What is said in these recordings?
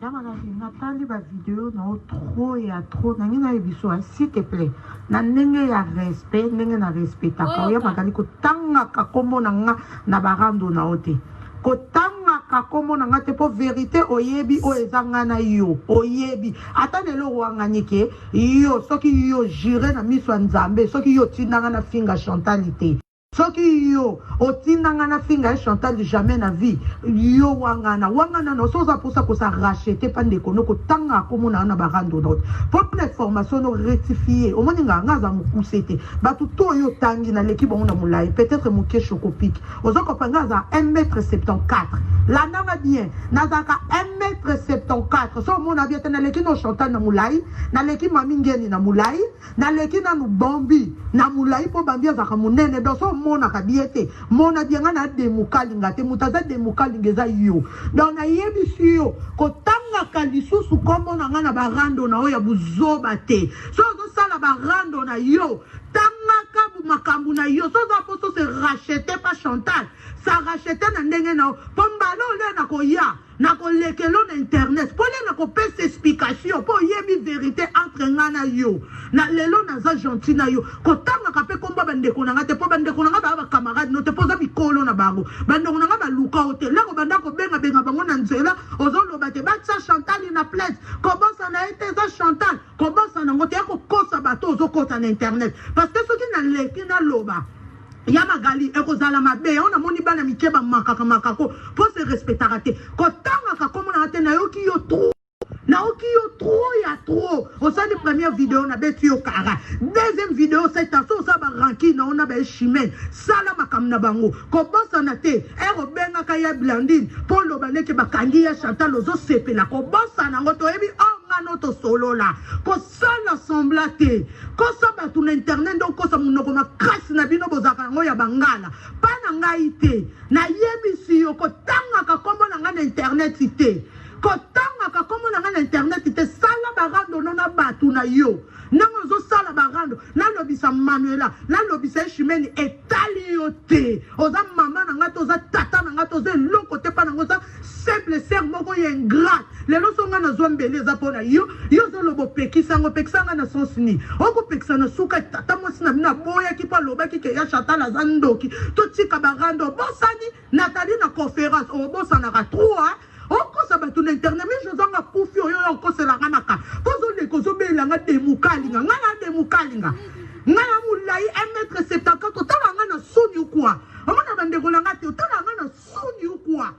Nathalie, ma vidéo, non, trop et à trop. S'il te plaît. Nenge ya respect, nenge na respecta. Kaya magali ko tanga kakomo nanga na barando na ote. Ko tanga kakomo nanga te po vérité oyebi o ezanga na yo. Oyebi. Ata nelo wanganyike yo soki yo jire na miso nzambe soki yo tinanga na finga chantalite. Soki yo otinanga na finga Chantal jamais na vie yo wangana no soza posa ko sa racheter pande kono ko tanga ko mona na barando note pour une formation no rectifier o moninga ngaza mukusete batu to yo tangi na l'équipe on a moulai peut-être muke chocopik ozoko panga za 1m74 la nanga bien nazaka 1m74 so mona bien na l'équipe no Chantal na moulai na l'équipe mamingeni na moulai na l'équipe na bombi na moulai po bambia za munene do so mona kabiete mona bianga na de mukalinga te mutaza de mukalinga za yo donc na yebisi yo ko tanga kalisusu kombo na ngana barando na oya buzoba te so zo sala barando na yo tanga kabu makambu na yo so za poso se racheter pas Chantal ça racheter na ndenge na pombalo le na ko ya na ko lekelo na internet po le na ko pesa explication po yebi vérité entre ngana yo na lelo na za gentil na yo ko tanga ka pe komba bandeko na ngate po bandeko na ngaba ba camarade no te poza bikolo na bango bandeko na ngaba luka hotel la ko banda ko benga bango na nzela ozolo bate ba tsa Chantal na place ko bosa na ete za Chantal ko bosa na ngote ko kosa bato ozokota na internet parce que soki na leki na loba ya magali ekozala mabe on a moni bana mikeba makako pour se respecter raté ko tanga ka komo na te na yo ki yo trop na oki yo trop ya trop au sein de première vidéo na beti yo kara deuxième vidéo c'est un so ça ba ranki na on a ba chimène sala makam na bango ko bosa na te benga ka ya Blandine pour lo bane ke bakangi ya Chantal ozo sepela ko bosa na ngoto ebi notre solo là ko sala semblate ko saba tu na internet donc ko sa munoko makasi na bino bozaka ngo ya bangala pana ngai te na yebisi yo ko tanga ka kombo na ngana internet te ko tanga ka kombo na ngana internet te sala barando nona batu na yo nango zo sala barando na lobisa Manuela na lobisa Chimene etali yo te oza mama na ngato oza tata na ngato oza loko te pana ngoza simple ser moko ye ingrat lelo songa na zombele za pona yo zo lobo pekisanga pekisanga na sonsini oko pekisa na suka tata mwasi na bina boya ki pa loba ki ke ya Chantal azandoki to tika barando bosani Nathalie na conférence o bosa na ka 3 oko sa batu na internet mais je zanga pufi yo oko se la ngamaka pozo le kozo be la nga de mukalinga ngana mulai 1m74 tala ngana soni kwa amana bandeko la ngate tala ngana soni kwa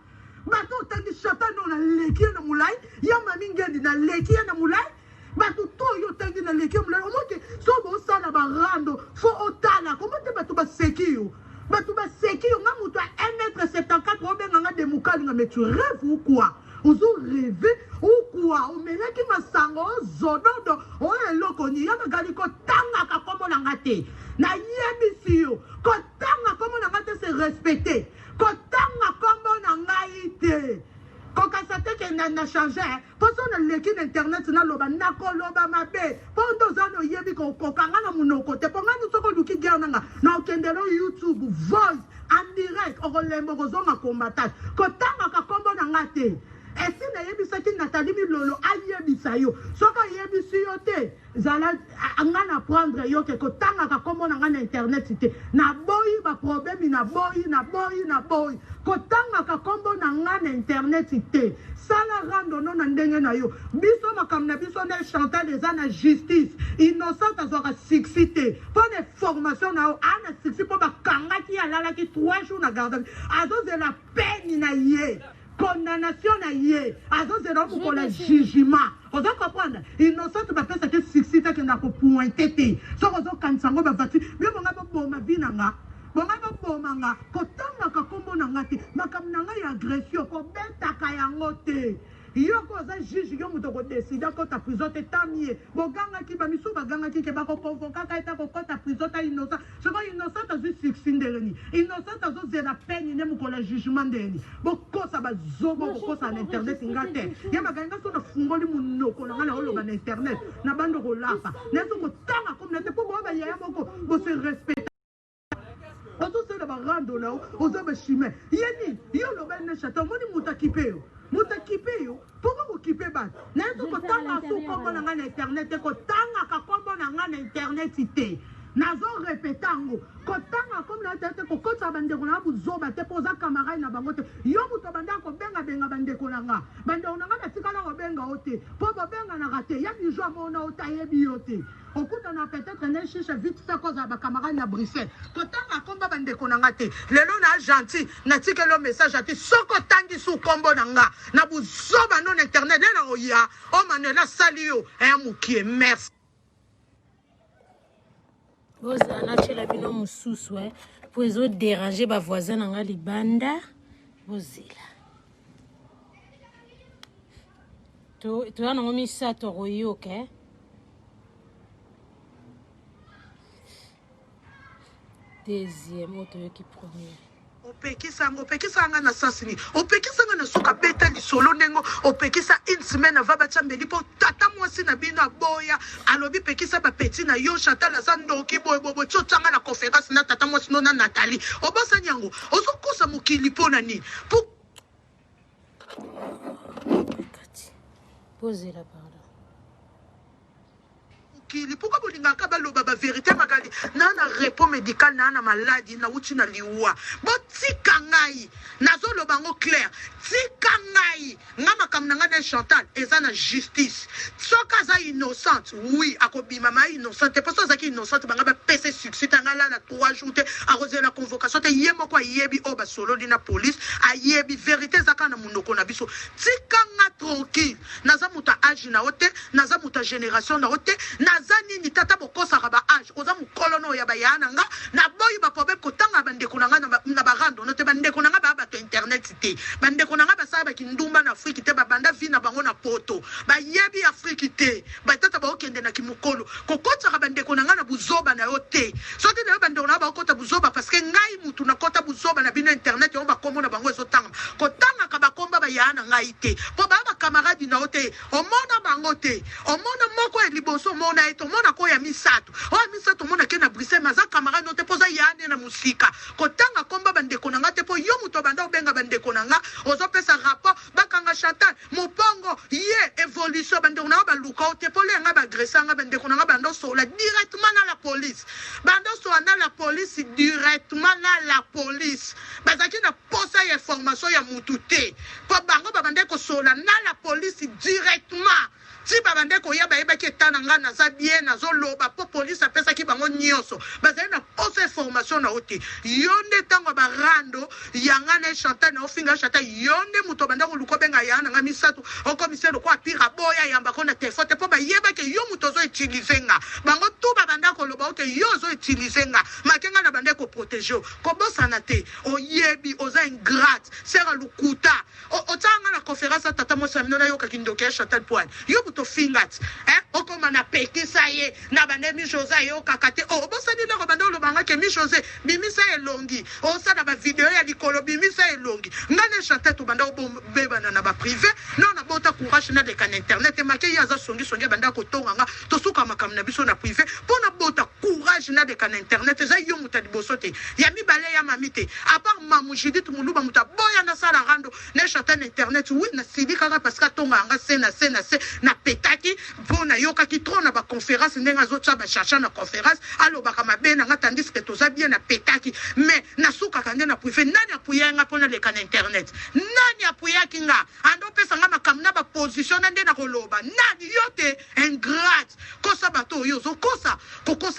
bato tangi Chantal no na leki na mulai ya mamingeni na leki na mulai bato to yo tangi na leki mulai omoke so bo sala barando fo otala komote bato ba sekio bato ba sekio ngamuto 1m74 obenga nga de mukalinga mais tu rêves ou quoi ozo rêver ou quoi o meleki masango zododo o eloko ni ya magali ko tanga ka komo na ngate na yebisi yo ko tanga komo na ngate se respecter ko tanga komo na ngaite ko kasate ke na changer poso na leki na internet na loba na ko loba mabe pondo zano yebi ko kanga na munoko te ponga ni soko luki gya na okendelo YouTube voice en direct o lembo ko zonga combattant ko tanga ka kombo na ngate esi na yebisa ki Nathalie Milolo ayebisa yo soko yebisi yo te zala ngana prendre yo ke ko tanga ka kombo na ngana internet te na boyi ba problème na boyi ko tanga ka kombo na ngana internet te sala rando no na ndenge na yo biso makam na biso na Chantal eza na justice innocent azora sixité pour des formations na ana sixité pour ba kanga ki alala ki 3 jours na garde azo de la peine na ye condamnation na ye azo zero pour le jugement ozo comprendre innocent ba pesa ke sixité ke na ko pointer te so ozo kansango ba vati bi bonga ba boma binanga bonga ba boma nga ko tanga ka kombo na ngati makam na nga ya agression ko beta ka yango te yo ko za juge yo muto ko décider ko ta prison te tamie boganga ki ba miso baganga ki ke ba ko convoquer ka eta ko ta prison ta innocent so ko innocent azu 16 ndeleni innocent azu zera peine ne mu ko la jugement ndeni boko sa ba zobo boko sa na internet ngate ya maganga so na fungoli munoko na ngala oloba na internet na bando ko lapa neso ko tanga comme nete po ba ya moko bo se respect ozo se na ba rando là ozo ba chimé yeni yo lo ba na chata moni mutakipeo yo pourquoi vous kipe ba kombo na nga na internet te kotanga kombo na nga na internet te nazo répéter ngo kotanga comme na tete kokotsa bandeko na buzoba te poza camarade na bango te yo muto banda ko benga bandeko na nga bandeko na nga na tikala ko benga ote po benga na rate ya bijo amona otayebi yote okuta na peut-être ne chiche vite fait cause ba camarade na Bruxelles kotanga komba bandeko na nga te lelo na gentil na tikelo message ati soko tangi su kombo na nga na buzoba non internet na oya o manela salio mukie merci. Vous avez la bino mususu pour les autres déranger ba voisin na nga libanda bozila to na ngomi sa to royoke deuxième autre qui premier opekisa nga na sasini opekisa nga na suka beta lisolo nengo opekisa une semaine ava bachambeli po tata mwasi na bino aboya alobi pekisa ba petit na yo Chantal azandoki bobo chotanga na conférence na tata mwasi no na Nathalie obosa nyango ozokosa mokili pona ni po posez la parole. Pourquoi vous n'avez pas la vérité magali na repos médical na maladie na uchi na liwa bo tikangai nazo lo bango clair tikangai ngama kamna nga Chantal eza na justice soka za innocente oui akobima ma innocente parce que za ki innocente banga ba pc succès tangala na 3 jours te arroser la convocation te yemo kwa yebi o ba solo dina police ayebi vérité zaka na munoko na biso tikanga tranquille naza muta age na ote naza muta génération na ote nazani ni tata bokosa ba age oza mukolono ya bayana nga na boyi ba problème kotanga bandeko na nga na barando no te bandeko na nga ba to internet te bandeko na nga ba saba kindumba na Afrique te ba banda vi na bango na poto ba yebi Afrique te ba tata ba okende na kimukolo kokotsa ka bandeko na nga na buzoba na yote so te na bandeko na ba okota buzoba parce que ngai mutu na kota buzoba na bino internet yo ba komo na bango ezotanga kotanga ka ba komba ba yana ngai te po ba camarade na yote omona bango te omona moko e liboso mona eto mona ko ya misato o misato mona ke na Bruxelles maza camarade no te poza yane na musika kotanga komba bandeko na nga te po yo muto banda obenga bandeko na nga ozo pesa rapport bakanga Chantal mopongo ye évolution bandeko na ba luka te po le nga ba agresser nga bandeko na nga bando sola directement na la police bando sola na la police directement na la police bazaki na posa ya information ya mutu te po bango ba bandeko sola na la police directement si babande ko ya bayeba ki etana nga naza bien nazoloba po police apesa ki bango nyonso bazali na posa information na ote yonde tango barando yanga na Chantal na ofinga Chantal yonde muto banda ko luko benga yana nga misato o commissaire ko apira boya yamba ko na téléphone po bayeba ke yo muto zo utiliser nga bango tu babanda ko loba ote yo zo utiliser nga makenga na bande ko protéger ko bosana te o yebi oza ingrate sera lukuta o tanga na conférence tata mo samino na yo kakindoke Chantal Poine yo to fingat okoma na pekisa ye na bandemi José yo kakate o bosani na banda lo banga ke mi José bimisa elongi o sa na ba video ya likolo bimisa elongi ngane Chantal to banda beba na ba privé non na bota courage na de kan internet make ya za songi banda ko tonga nga to suka makam na biso na privé pona bota courage na de kan internet za yo mutadi bosote ya mi bale ya mamite à part mamu Judith muluba muta boya na sala rando na Chantal internet oui na sidi kaka parce que tonga nga se na petaki pona yoka ki trona ba conférence ndenga zotsa ba chercher na conférence allo ba kama bena nga tandis que toza bien na petaki mais na suka kande na privé nani apuya nga pona le kan internet nani apuya kinga ando pesa nga makamna ba position na ndena koloba nani yote ingrate kosa bato yo zo kosa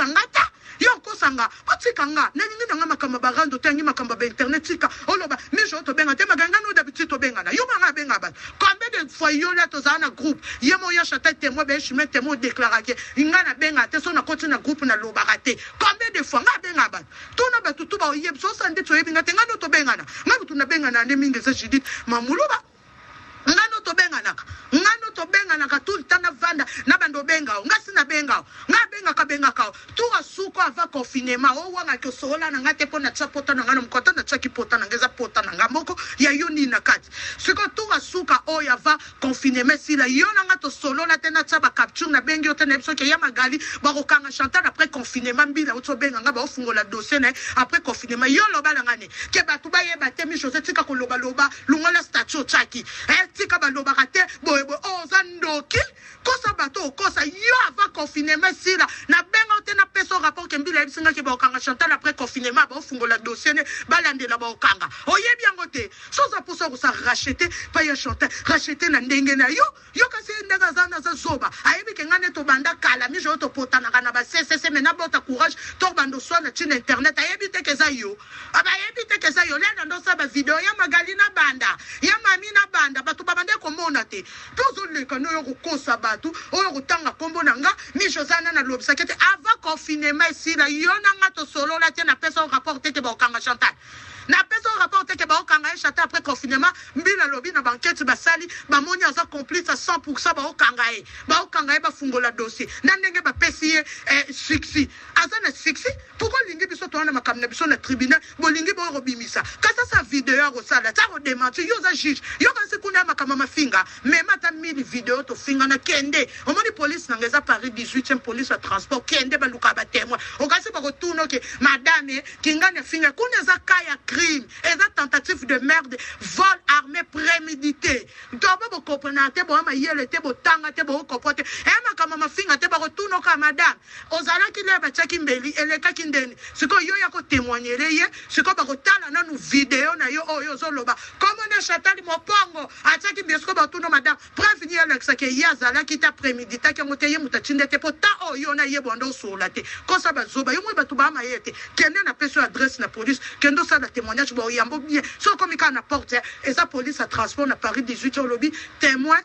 ngata yo kosanga otikanga nani nga makamba barando tangi makamba ba internet tika oloba mais je to benga te maganga no d'habitude to benga na yo nga benga ba combien de fois yo la toza na groupe yemo ya Chantal témoin ben je mets témoin déclarer que ingana benga te so na continue na groupe na loba raté combien de fois nga benga ba tuna ba tutu ba yeb so sande to yebinga te ngano to benga na ngabu tuna benga na ne mingi za Judith mamuluba ngano to benga na ka tout le temps na vanda na bando benga ngasi na benga nga benga ka tu asuko ava confinement o wanga ke sola na ngate pona chapota na ngano mkota na chaki pota na ngeza pota na ngamoko ya yoni na kati siko tu asuka o ya va confinement si la yona ngato solo na tena chaba capture na bengi ote na biso ke ya magali ba ko kanga Chantal après confinement mbila oto benga nga ba ofungola dossier na après confinement yo loba la ngane ke batu ba ye batemi José tika ko loba lungola statue chaki tika ba loba rate boyebo o zandoki kosa bato confinement sila na benga te na peso rapport ke mbila ebisinga ke ba okanga Chantal après confinement ba ofungola dossier ne balandela ba okanga oyebi yango te soza pour ça ko racheter pa ya Chantal racheter na ndenge na yo kasi ndanga zana za zoba ayebi ke ngane to banda kala mi jo to potana kana ba CCC mena bota courage to bando so na chine internet ayebi te ke za yo aba ayebi te ke za yo lena ndo sa ba video ya magali na banda ya mami na banda batu babande komona te tozo le kano yo ko sa batu oyo kutanga kombo nanga mi josana na lobisa kete avant confinement ici la yo nanga to solo la tiena pesa rapport te ba okanga Chantal na pesa rapport te ba okanga Chantal après confinement mbila lobi na banquette basali ba moni aza complice à 100% ba okanga ba fungola dossier na ndenge ba pesi succès aza na succès pourquoi lingi biso to na makamna biso na tribunal bo lingi bo robimisa kasa sa vidéo ko sala ta ko démentir yo za juge yo kan se kuna makama mafinga même ata mili vidéo to finga na kende omoni police na ngeza Paris 18e police à transport kende ba luka ba témoin o kasi ba ko tuno ke madame kinga na finga kuna za kaya crime et za tentative de meurtre vol armé prémédité dobo bo comprenante bo ma yele te bo tanga te bo kopote e makama mafinga te ba ko tuno ka madame ozala ki le ba chaki mbeli eleka kindeni siko yo ya ko témoigner ye siko ba ko tala na nu vidéo na yo oyo zoloba comme on Chantal mopongo ataki biesko ba tuno madame prévenir Alexa ke yazala ki ta prémédité ke moteye mutachinde te pota oyo na ye bondo sola te ko sa ba zoba yo mo ba tuba mayete kende na peso adresse na police kendo sa na témoignage bo yambo bien so comme ka na porte et sa police à transport na Paris 18 au lobby témoin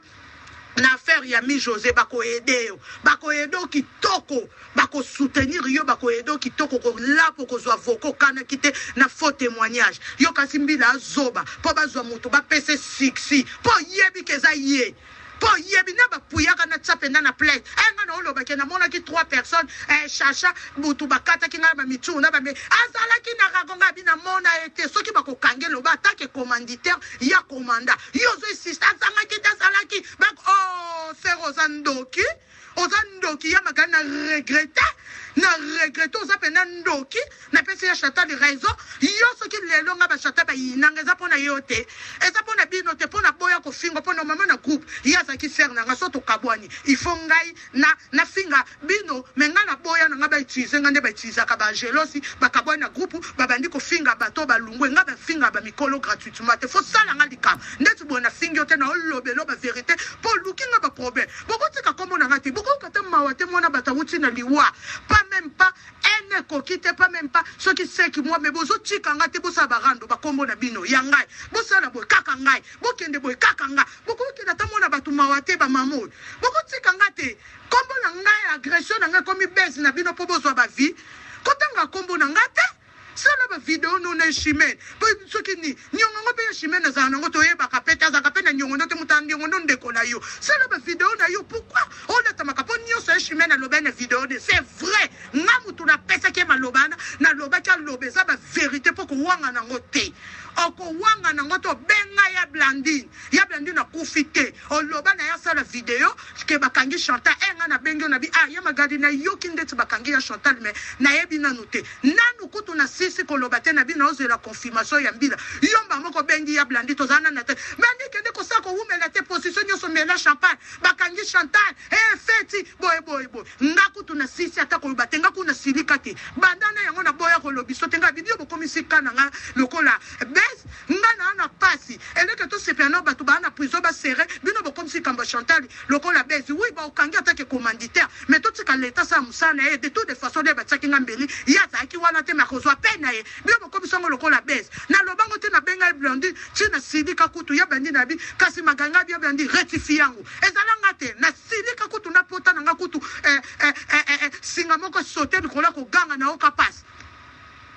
na affaire ya mi José bako edo kitoko bako soutenir yo bako edo kitoko ko la pour ko zo avocat kana kite na faux témoignage yo kasimbila zoba po bazwa mutu ba pese 6 po yebi keza ye po yebi na ba puyaka na tsapenda na plate nga na oloba ke na mona ki 3 personnes chacha butu bakata ki na ba mitu na ba me azala ki na ragonga bi na mona ete soki bako kangelo ba attaque commanditaire ya commanda yo zo insiste azanga ki azala ki ba oh c'est Ozandoki ya magana na regrette ozapena ndoki na pesi ya Chantal raison yo soki lelo nga ba Chantal ba yinanga za pona yote eza pona bino te pona boya ko fingo pona mama na groupe ya za ki ser na ngaso to kabwani ifo ngai na finga bino menga na boya na nga ba utiliser ngande ba utiliser ka ba jealousy ba kabwani na groupe ba bandi ko finga bato ba lungwe nga ba finga ba mikolo gratuitement te fo sala nga lika ndeti bona fingo te na olobelo ba vérité po lukinga ba problème boko tika komo na ngati boko kata mawate mona batawuti na liwa pas même pas ene kokite pas même pas ce qui sait que moi mais bozo tika ngate bosa barando ba kombo na bino ya ngai bosa na boy kaka ngai bokende boy kaka nga boko kenda tamona batu mawate ba mamoy boko tika ngate kombo na ngai agression na ngai komi base na bino po bozo ba vie kotanga kombo na ngate sala ba video no na shimene po soki ni nyongo pe shimene za ngo to yeba kapeta za kapena nyongo ndo te mutandi ngo ndo ndekola yo sala ba video na yo pourquoi on a tamaka po nyo so shimene lobene video de c'est vrai ngamu tuna pesa ke malobana na lobaka lobeza ba vérité po ko wanga na ngote oko wanga na ngoto benga ya blandine na kufite oloba na ya sala video ke bakangi Chantal enga na bengo na bi ya magadi na yo kinde tu bakangi ya Chantal mais na yebi na note nanu kutu na sisi kolobate na bina ozo la confirmation ya mbila yomba moko bengi ya blandi tozana na te mandi kende ko sako umela te position nyoso mela champagne bakangi Chantal feti boy ngaku tu na sisi ata kolobate ngaku na silika te bandana yango na boya kolobiso te nga video bokomisi kana nga lokola bes ngana na pasi eleke to sepena batu ba na prison ba serré bino bokomisi kamba Chantal lokola bes oui ba okangi atake commanditaire mais to tika l'état sa musana de toute de façon de bataki ngambeli ya zaki wana te makozwa pena ye bio bokomisi ngo lokola bes na lobango te na benga blandi tina silika kutu ya bandi na bi kasi maganga bia bandi rectifiango ezalanga te na silika kutu na pota na kutu singa moko sauter kola ko ganga na okapas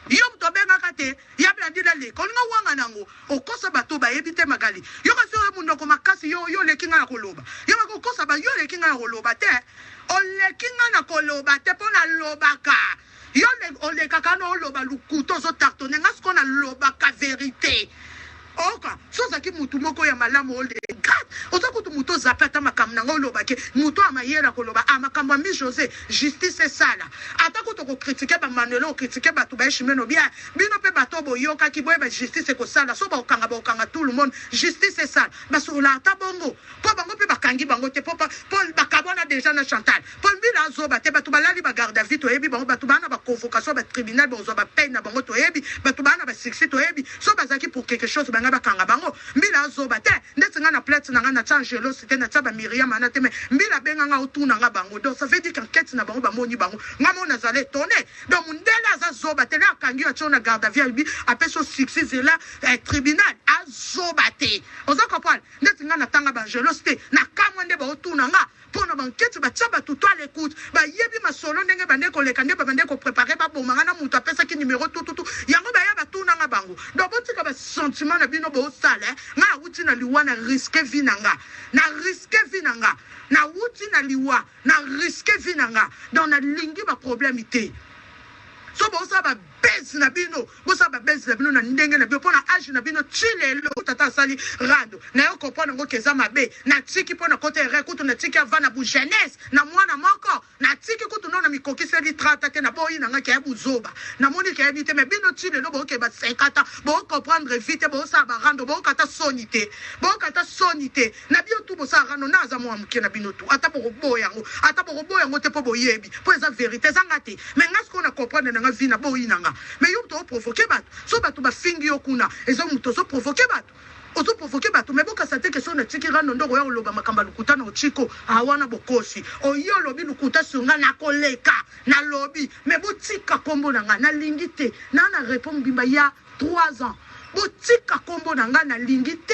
yo to benga kate ya blandi la le ko nga wanga nango okosa bato ba yebite magali yo ka so mundo ko makasi yo lekinga na koloba yo ko kosa ba yo lekinga na koloba te o lekinga na koloba te pona lobaka yo le kakano loba lukuto zo tartone nga sko na lobaka vérité oka so zaki mutu moko ya malamu ole gat oza kutu muto zapata makamna ngo loba ke muto amayera koloba amakambo mi José justice sala ata kutu ko critiquer ba manelo critiquer ba to ba shimeno bien bino pe bato boyoka ki boye ba justice ko sala so ba okanga tout le monde justice sala ba so la ta bongo po bango pe bakangi bango te po bakabona déjà na Chantal po mbila zoba te bato balali ba garde à vue toyebi bango bato bana ba convocation ba tribunal bonzo ba peine na bango toyebi bato bana ba succès toyebi so bazaki pour quelque chose banga bakanga bango mbila zoba te ndetse nga na plate na nga na changelo c'était na taba Myriam ana te mais mbila benga nga otuna nga bango donc ça veut dire qu'enquête na bango ba moni bango nga mona zale toné donc ndela za zoba te la kangi a chona garde à vue bi apeso succès là tribunal a zoba te oza comprendre ndetse nga na tanga ba jelosité na kamwende ba otuna nga pona banquete batia bato to à l'écoute bayebi masolo ndenge bande koleka nde babande ko préparer babomanga na mutu apesa ki numéro tututu yango baya batuna nga bango donc botika ba sentiment na bino bo sale nga uti na liwa na risque vie nanga na risque vie nanga na uti na liwa na risque vie nanga donc na lingi ba problème ité so bosa ba base na bino bosa ba base na bino na ndenge na bino pona age na bino chilelo tata sali rando na yo comprendre ngo keza mabe na tiki pona côté rekutu na tiki avana bu jeunesse na mwana moko na tiki kutu no na mikokisa li trata te na boyi na nga ke buzoba na moni ke bité mais bino chilelo bo ke ba 50 bo comprendre vite bo sa ba rando bo kata sonité na bio tu bo sa rando na za mo amuke na bino tu ata bo boya ngo te po boyebi po eza vérité zangate mais ngasko na comprendre na nga vie na boyi na nga mais yo to provoquer bato so bato ba fingi yo kuna ezo muto so provoquer bato ozo provoquer bato mais boka sate question na tiki rando ndo ya loba makamba lukuta na ochiko awana bokosi oyo lobi lukuta sunga na koleka na lobi mais botika kombo na nga na lingite na répondre bimba ya 3 ans botika kombo na nga na lingite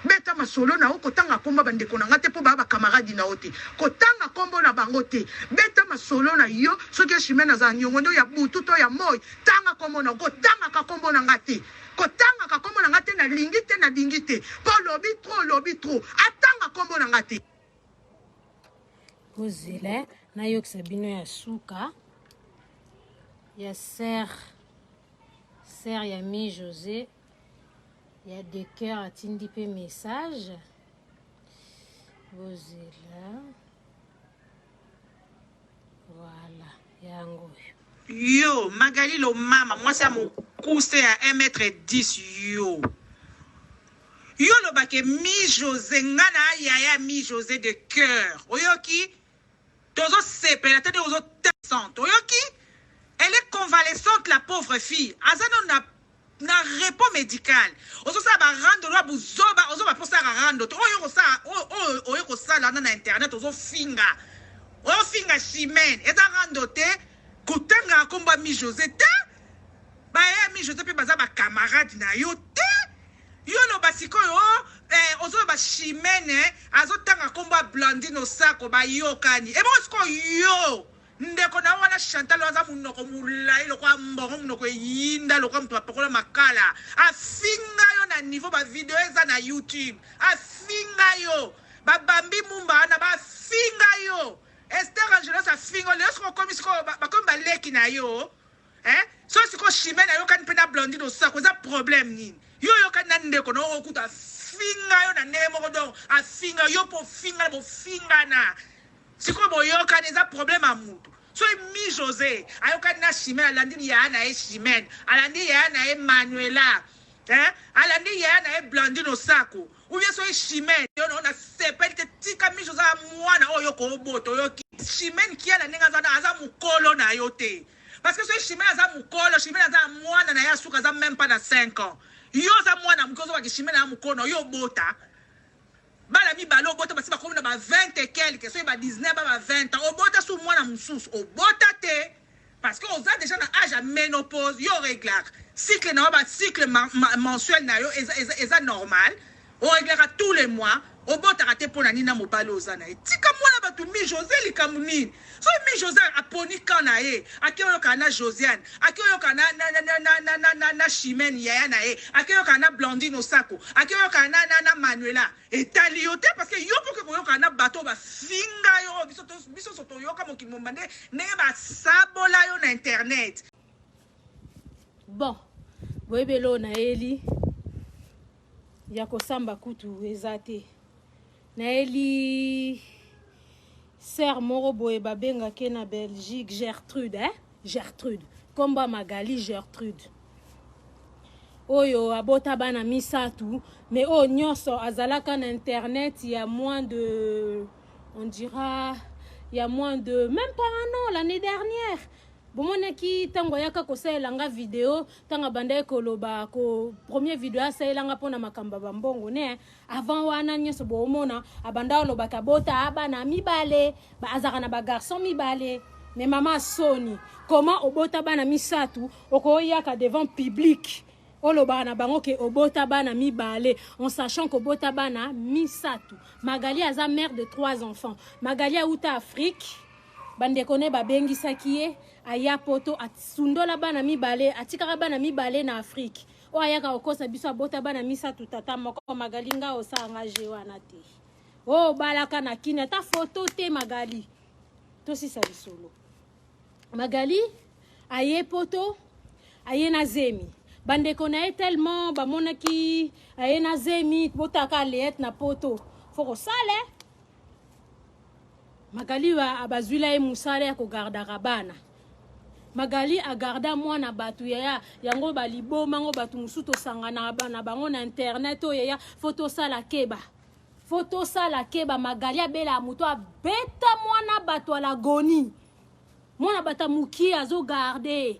beta masolo na okotanga komba bandeko na nga te po ba camarade na ote kotanga kombo na bango te beta masolo na yo soki shimena za nyongo ndo ya butu to ya moy tanga kombo na kotanga ka kombo na nga te kotanga ka kombo na nga te na lingite po lobi trop atanga kombo na nga te kozela na yokisa bino ya suka ya ser ya mi José ya de cœur atindi pe message bozela voilà yango yo Magali lo mama moi c'est mon cousin à 1m10 yo lo bake mi José ngana yaya mi José de cœur oyoki tozo sepela tete ozo tensante oyoki elle est convalescente la pauvre fille azano na repos médical ozo sa ba rando lo buzoba ozo ba posa rando to oyo ko sala na internet ozo finga chimene eza rando te kutanga komba mi José te ba ya mi José pe baza ba camarade na yo te yo lo basiko yo ozo ba chimene azotanga komba Blandine Osako ba yokani e bo siko yo ndeko na wana Chantal waza munoko mulai lokwa mbongo munoko yinda lokwa mtu apokola makala afinga yo na niveau ba video eza na YouTube afinga yo babambi mumba na ba finga yo Esther Angelos afinga le sko komi sko ba komi ba leki na yo so siko chimene na yo kan pena Blandine Osako za problème nini yo kan na ndeko no okuta finga yo na nemo do afinga yo po finga na siko boyoka neza problème a mutu so mi José ayoka na chimene alandi ya na chimene alandi ya na Manuela alandi ya na Blandine Osako ou bien so chimene yo na sepel te tika mi José mwana oyo ko boto yo chimene ki ala nenga zana aza mukolo na yo te parce que so chimene aza mukolo chimene aza mwana na ya suka aza même pas dans 5 ans yo za mwana mukozo wa chimene na mukono yo bota bala mi balo bota basi bakomi na ba 20 et quelques so ba 19 ba 20 ans obota sou mwana mususu obota te parce que oza déjà na âge à ménopause yo réglar cycle na ba cycle mensuel na yo eza normal o régler tous les mois obota raté pona nina mobalo oza na tika mwana batu mi José likamuni so mi José aponi kana ye akioyo kana Josiane akioyo kana na chimene yaya na ye akioyo kana Blandine Osako akioyo kana na Manuela etali yo te parce que yo poke koyo kana bato ba finga yo biso soto yo kama kimomande ne ba sabola yo na internet bon boyebelo na eli ya kosamba kutu eza te na eli sœur moko boye babengaki na Belgique Gertrude komba Magali Gertrude oyo abota bana misatu mais nyonso azalaka na internet il y a moins de on dira il y a moins de même pas un an l'année dernière. Bomonaki tango yaka ko langa vidéo tanga bande ko loba ko premier vidéo sa langa pona makamba bambongo ne avant wana nyeso bomona abanda loba kabota abana mibale ba azaka na ba garçon mibale mais maman Sony comment obota bana misatu oko yaka devant public oloba na bango ke obota bana mibale en sachant que obota bana misatu. Magali aza mère de 3 enfants. Magali a uta Afrique bande kone ba bengi sakie aya poto atsundola bana mibale atikaka bana mibale na Afrique o ayaka okosa biso abota bana misatu tata moko Magali nga osanga jewana te o balaka na kina ta photo te Magali to si sali solo Magali aye poto aye na zemi bande kona tellement ba monaki aye na zemi botaka leet na poto foko sale Magali wa abazwila musale ya kogarda rabana Magali agarda mwana batu ya yango balibo mango batu musuto sangana bana bango na internet o ya photo sala keba Magali abela muto abeta mwana batu ala goni mwana bata muki azo garde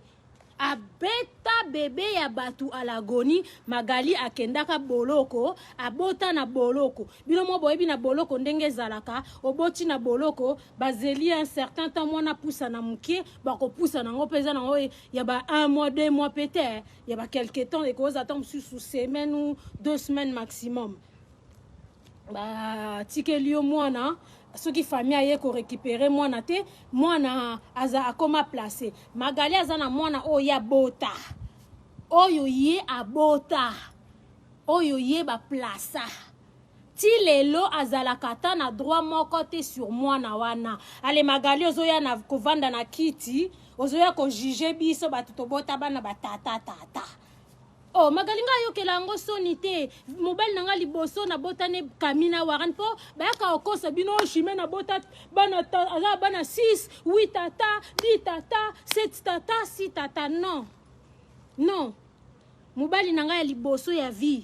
abeta bebe ya batu alagoni Magali akendaka boloko abota na boloko bino mo boyebi na boloko ndenge zalaka oboti na boloko bazeli un certain temps mwana poussa na mukie bako poussa nango peza nango ya ba 1 mois 2 mois peut-être ya ba quelque temps et cause attend sous semaine ou 2 semaines maximum ba tikelio mwana ceux qui famille aye ko récupérer mwana te mwana aza akoma placé Magali azana mwana oya bota oyo ye abota oyo ye ba plaça ti lelo azala kata na droit moko te sur mwana wana ale Magali ozoya na kovanda na kiti ozoya ko juger biso batu to bota bana batata tata oh Magali nga yokela ngo Sony te mobile nanga liboso na botane kamina waran po bayaka okosa bino shime na bota bana aza bana 6 8 tata 10 tata 7 tata 6 tata non mobile nanga ya liboso ya vie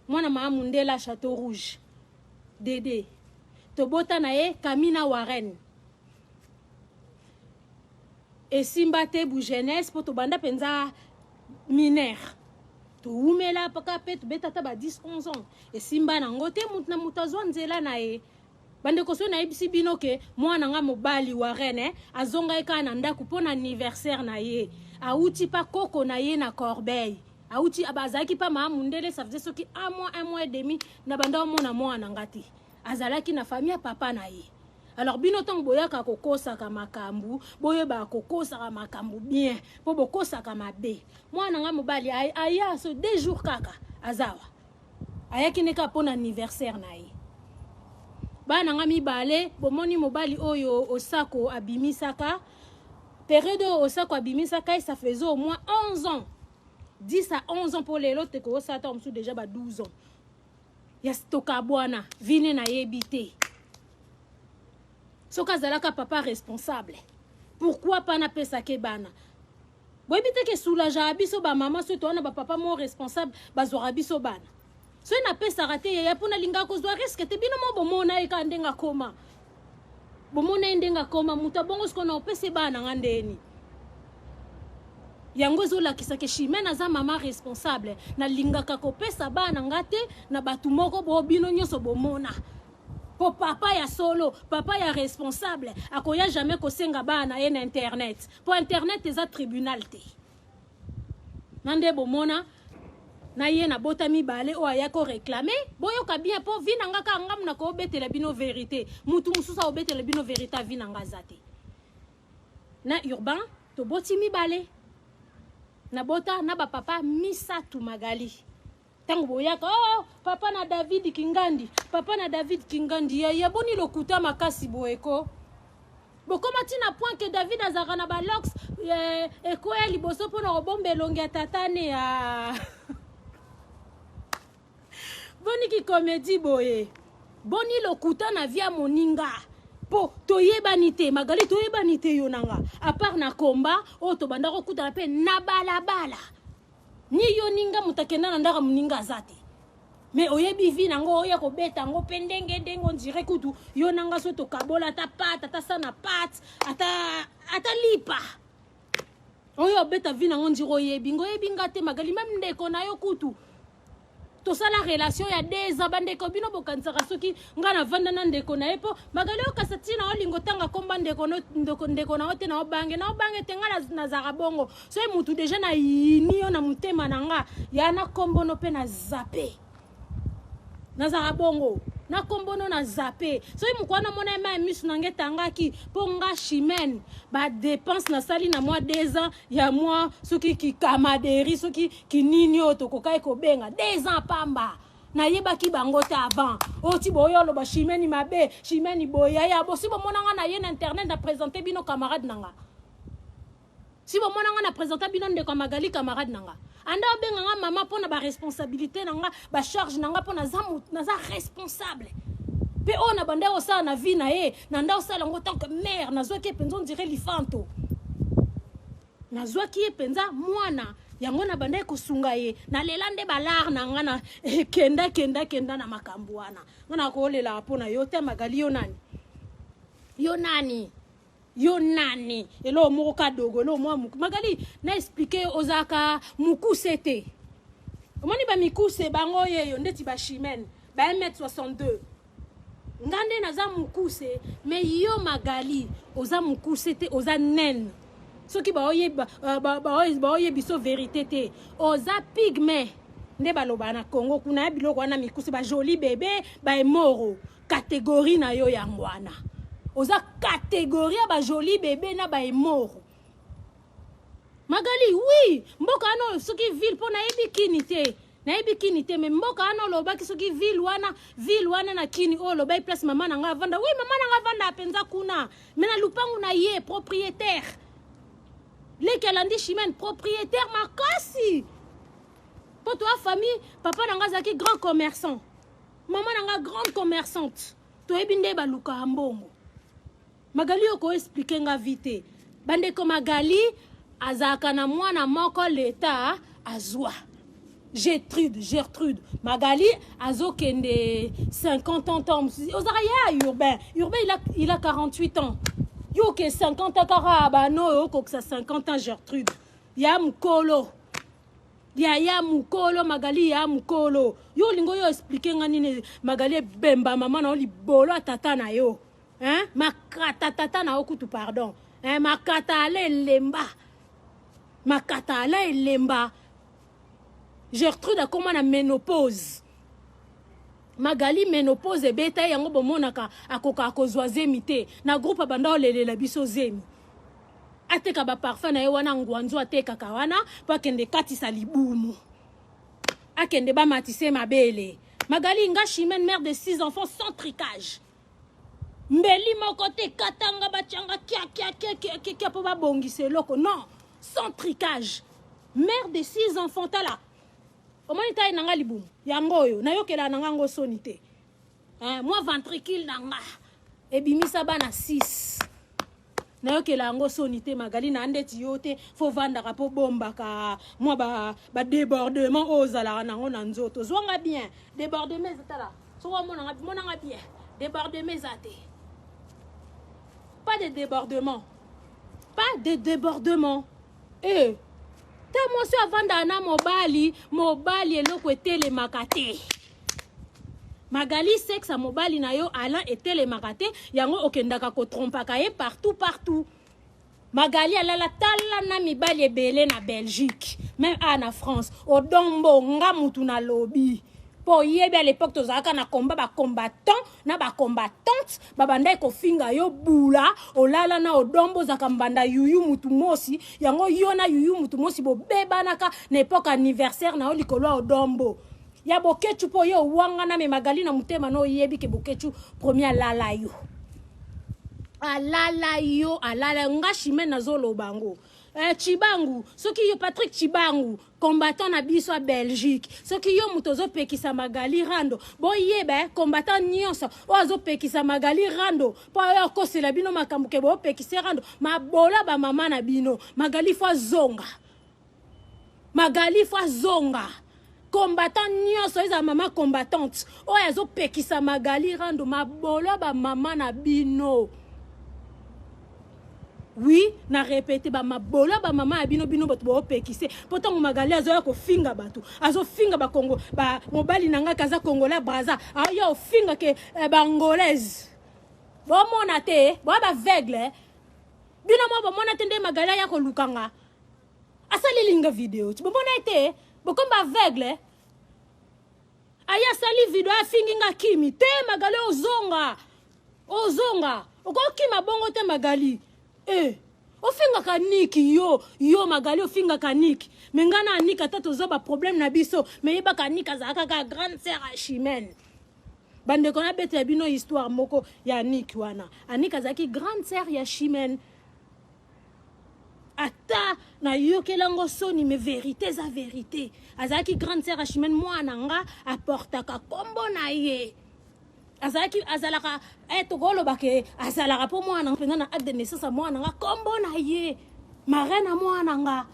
mwana mama mundela Château Rouge Dédé to bota na ye kamina waren et simba te bu jeunesse po to banda penza mineur umela paka pet betata ba 10 11 ans et simba na ngote mutna mutazwa nzela na ye bande koso na ibisi binoke mwana nga mobali wa rene azonga eka na ndaku pona anniversaire na ye auti pa koko na ye na Corbeil auti abazaki pa ma mundele ça faisait soki 1 mois et demi na banda mona mwana ngati azalaki na famille papa na ye alors bino tong boyaka kokosa ka makambu boyeba kokosa ka makambu bien po bokosa ka mabe mwana nga mobali aya so 2 jours kaka azawa ayaki neka pona anniversaire na ye bana nga mibale bomoni mobali oyo osako abimisaka période osako abimisaka ça faisait au moins 11 ans 10 à 11 ans pour les autres ko sata msu déjà ba 12 ans ya stoka bwana vine na yebite soka zalaka papa responsable pourquoi pas na pesa ke bana boyebite ke soulager biso ba maman so to na ba papa mo responsable bazora biso bana so na pesa raté ya pona linga ko zwa risque te bino mo bomona e ka ndenga koma bomona ndenga koma mutabongo sko na pesa bana ngandeni yango zola kisake shimena za mama responsable na linga ka ko pesa bana ngate na batu moko bo bino nyoso bomona po papa ya solo papa ya responsable akoya jamais kosenga bana en internet po internet eza tribunal te nande bomona na ye na bota mibale o ayako réclamer boyoka bien po vina ngaka ngam na ko betela bino vérité mutu mususa obetela bino vérité vina ngazate na urbain to boti mibale na bota na ba papa misatu Magali tango boyaka oh papa na David Kingandi ya boni lokuta makasi boeko bokoma tina point que David azaka na ba lox eko ya liboso pona robombe longi ya tatane ya boni ki comédie boye boni lokuta na via moninga po toyebani te Magali toyebani te yonanga à part na komba o to banda ko kuta pe na balabala ni yo ninga mutakenda na ndaka muninga zate mais oyebi vi nango oya ko beta ngo pendenge dengo ndire kutu yo nanga so to kabola ta pat ata sana pat ata lipa oyo beta vi nango ndire oyebi ngo yebi ngate magali même ndeko na yo kutu to sala relation ya 2 ans bandeko bino bokansaka soki ngana vanda na ndeko na epo magali o kasatina olingo tanga komba ndeko na ote na obange tenga na zara bongo so e mutu deja na yini yo na mutema nanga ya na kombono pe na zape na zara bongo na kombono na zape so e mukwana mona ma misu nange tangaki po nga chimene ba dépense na sali na moi 2 ans ya moi soki ki kamaderi soki ki nini oto kokai ko benga 2 ans pamba na yebaki bango te avant oti boyolo ba chimene mabe chimene boya ya bo si bo monanga na ye na internet na présenter bino camarade nanga si bo monanga na présenter bino ndeko magali camarade nanga anda obenga nga mama pona ba responsabilité nanga ba charge nanga pona za responsable pe ona banda osala na vie na ye na nda osala ngo tant que mère nazwa ki penza on dirait lifanto nazwa ki penza mwana yango na banda kosunga ye na lelande balar na nga na kenda na makambo wana ngana ko lela pona yo te magali yo nani elo moko kadogo lo mwa magali na expliquer ozaka mukusete omoni ba mikuse bango yeyo ndeti ba chimene ba 1m62 ngande naza mukuse mais yo magali oza mukusete oza nen soki ba oye biso vérité te oza pygmée nde baloba na Congo kuna biloko wana mikuse ba joli bébé ba emoro catégorie na yo yangwana oza catégorie ba joli bébé na ba emoro magali oui mboka ano soki ville po na yebi kini te mais mboka ano lobaki soki ville wana na kini o lobai place mama na nga vanda oui mama na nga vanda penza kuna mais na lupangu na ye propriétaire lekelandi chimene propriétaire makasi po toi famille papa na nga zaki grand commerçant maman na nga grande commerçante to yebi nde baluka mbongo magali oko expliquer nga vite bandeko magali azaka na mwana moko leta azwa Gertrude magali azokende 50 ans ozaka ya urbain il a 48 ans yo ke 50 ans kara no yo ko 50 ans Gertrude ya mukolo magali ya mukolo yo lingo yo expliquer nga nini magali bemba mama na libolo atata na yo hein makata tata na okutu pardon hein makata ale lemba Gertrude a comment na ménopause magali ménopause ebeta yango bomonaka akoka kozwa zemi te na groupe banda olelela biso zemi ateka ba parfum na ye wana ngwanzo atekaka wana po akende katisa libumu akende bamatise mabele magali nga chimene mère de 6 enfants sans tricage mbeli moko te katanga bachanga kia po babongisa eloko non sans tricage mère de 6 enfants tala omoni tayi nanga libumu yango oyo nayokela nanga ngo soni te moi ventricule nanga ebimisa bana 6 nayokela ngo soni te magali na ndeti yo te fo vandaka po bombaka moi ba débordement ozala nango na nzoto zwanga bien débordement ezatala so monanga bien débordement ezate pas de débordement ta mosi avanda na mobali eloko etelemaka te magali sexe a mobali na yo ala etelemaka te yango okendaka kotrompaka ye partout magali alala tala na mibali ebele na Belgique même na France odombo nga mutu na lobi po yebi à l'époque tozalaka na combat ba combattant na ba combattante babanda kofinga yo bula olala na odombo zaka mbanda yuyu mutu mosi yango yo na yuyu mutu mosi bo bebanaka na époque anniversaire na olikolo odombo ya bokechu po yo wanga na me magali na mutema no yebi ke bokechu premier alala alala nga chimene nazolo bango Chibangu soki yo Patrick Chibangu combattant na biso a Belgique soki yo mutozo pekisa magali rando bo yeba combattant nyonso ozo pekisa magali rando po yo kosela bino makambo ke bo pekisa rando mabola ba mama na bino magali fa zonga combattant nyonso eza mama combattante oyo azopekisa Magali rando mabolo ba mama na bino. Oui, na répété ba mabolo ba mama abino bino bato bo pekise. Pourtant Magali azoya ko finga bato. Azo finga ba Congo ba mobali nanga kaza Congolais Braza. Ayo finga ke ba angolaise. Bo mona te, bo ba aveugle. Bino mo bo mona te nde Magali ya ko lukanga. Asali linga video. Tu bo mona te, bo komba aveugle. Aya sali video afinga kimi te Magali ozonga. Ozonga. Oko kima bongo te Magali. Ofinga kaniki yo Magali ofinga kaniki mengana anika tata zoba problème na biso me yeba kanika za kaka grande sœur à Chimène bande kona bete bino histoire moko ya Niki wana anika zaki grande sœur ya Chimène ata na yokelango soni me vérité za vérité azaki grande sœur à Chimène moi nanga apportaka kombo na ye azalaki azalaka tokolo bake azalaka po mwana mpenza na acte de naissance mwana nga kombo na ye marraine mwana nga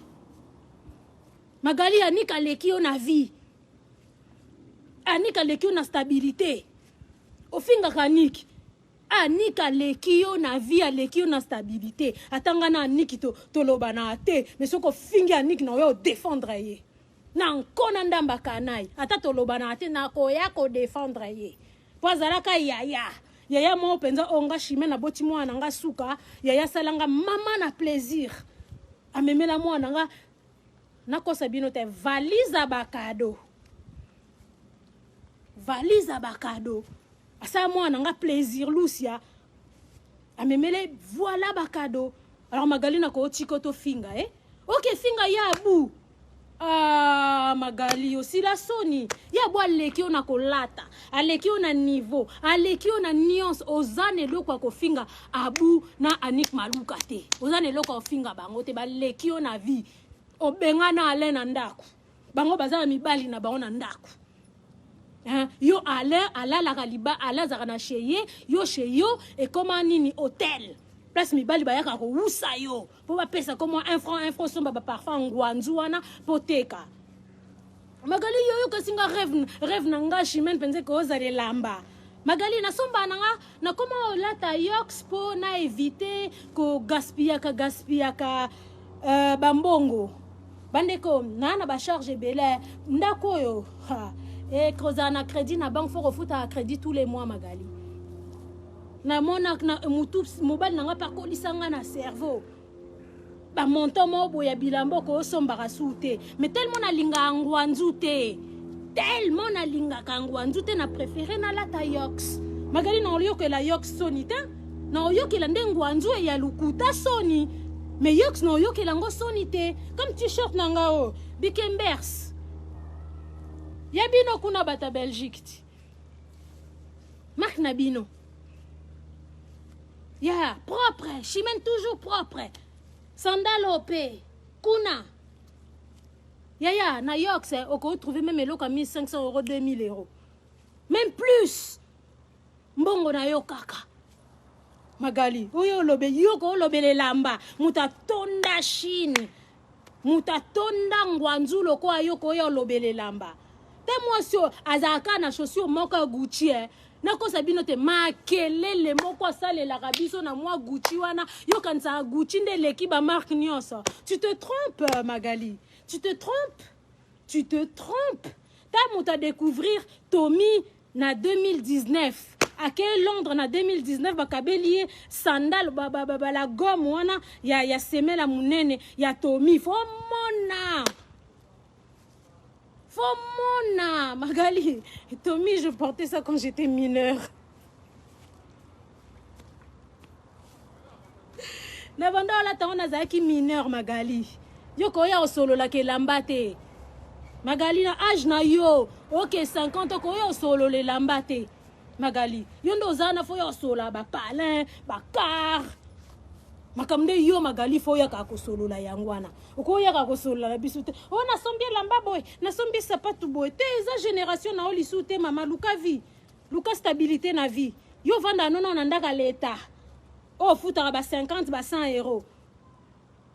Magali anika lekio na vie anika lekio na stabilité ofinga kaniki anika lekio na vie lekio na stabilité atanga na aniki to loba na te mais soko fingi aniki na yo défendre ye na nkona ndamba kanai ata to loba na te na ko ya ko défendre ye Wazalaka yaya mo penza onga Chimène na boti mwana nga suka yaya salanga mama na plaisir amemela mwana nga nakosa bino te valise bakado asa mwana nga plaisir Lucia amemele voilà bakado alors Magali na ko tiko to finga OK finga ya bu Magali aussi la soni ya bo aleki ona kolata aleki ona niveau aleki ona nuance ozane lokwa ko finga abu na Anik Maluka te ozane lokwa finga bango te ba leki ona vie obengana ale na ndaku bango bazala mibali na bango na ndaku yo ale ala kaliba ala zakana cheye yo cheyo et comment nini hôtel place mibali bayaka ko usa yo po ba pesa comme 1 franc somba ba parfum ngwanzu wana poteka Magali yo kasinga rêve nanga Chimène penze ko ozale lamba Magali na somba nanga na comment lata yox po na éviter ko gaspillaka bambongo bandeko na ba charge belé ndako yo kozana crédit na banque faut refuta crédit tous les mois Magali na mona na mutu mobile nanga pakolisanga na cerveau ba montant mo boya bilambo ko sombaka sute mais tellement na linga ngwanzu te tellement na linga kangwanzu te na préféré na lata yox Magali na olio que la yox soni te na olio que la ngwanzu ya lukuta soni mais yox na olio que la ngo soni te comme t-shirt nanga o Bikembers ya bino kuna bata Belgique Marc Nabino Yeah, propre. Chimène toujours propre. Sandal OP. Kuna. Ya, na York, c'est on peut trouver même le 1500 €, 2000 €. Même plus. Mbongo na yo kaka. Magali. Oyo lobe yoko lobe le lamba. Mutatonda Chine. Mutatonda ngwanzu loko ayoko yo lobe le lamba. Te moi azaka na chaussure moka Gucci Nako sabino te makelele moko sale la rabiso na moi Gucci wana yo kanza Gucci nde leki ba marque nyonso. Tu te trompes Magali. Tu te trompes. Ta muta découvrir Tommy na 2019. À quel Londres na 2019 bakabelier sandal ba la gomme wana ya semela munene ya Tommy fo mona Magali. Tommy, je portais ça quand j'étais mineure. Na banda la ta ona zaki mineur Magali. Yo ko ya solo la ke lambate. Magali na âge na yo. OK 50 ko yo solo le lambate. Magali. Yo ndo zana fo yo solo ba palin, ba car. Makamde yo Magali fo ya ka ko solo la yangwana. Uko ya ka ko solo la bisute. O na sombi lamba boy, na sombi sapatu boy. Te za génération na oli sute mama luka vie. Luka stabilité na vie. Yo vanda non na ndaka l'état. Oh futa ba 50 ba 100 €.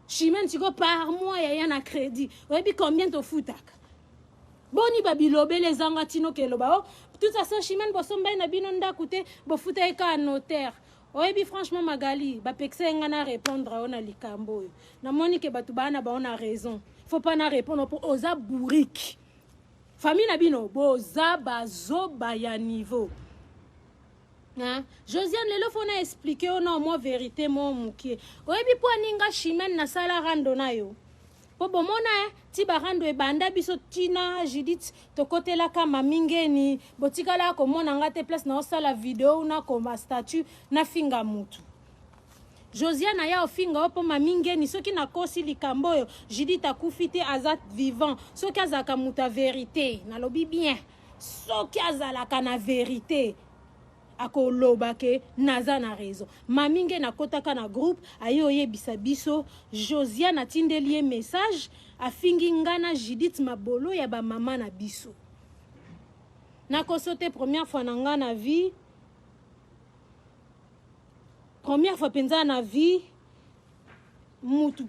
Chimène tu go par mois ya na crédit. Oyebi combien to futaka? boni babilobe les angatino keloba tout ça ça chimène bosomba na bino ndakute bofuta eka notaire oyebi franchement Magali bapekse ngana répondre ona likambo yo na moni ke batu bana ba on a raison faut pas na répondre pour oza bourrique famille na bino boza bazo ba ya niveau. Hein? Josiane lelo fona expliquer ona moi vérité mo mukie oyebi po ninga chimène na sala rando na yo po bomona ti barando e banda biso tina Judith to côté la kama mingeni botikala ko mona ngate place na osala vidéo na ko ma statut na finga mutu Josiane ya ofinga opo mamingeni soki na kosi likambo yo Judith akufite azat vivant soki azaka muta vérité na lobi bien soki azalaka na vérité akoloba ke naza na raison maminge na kotaka na groupe ayo yebisa biso Josiane atindeli ye message afingi ngana Judith mabolo ya ba mama na biso na kosote première fois na nga na vie première fois penza na vie mutu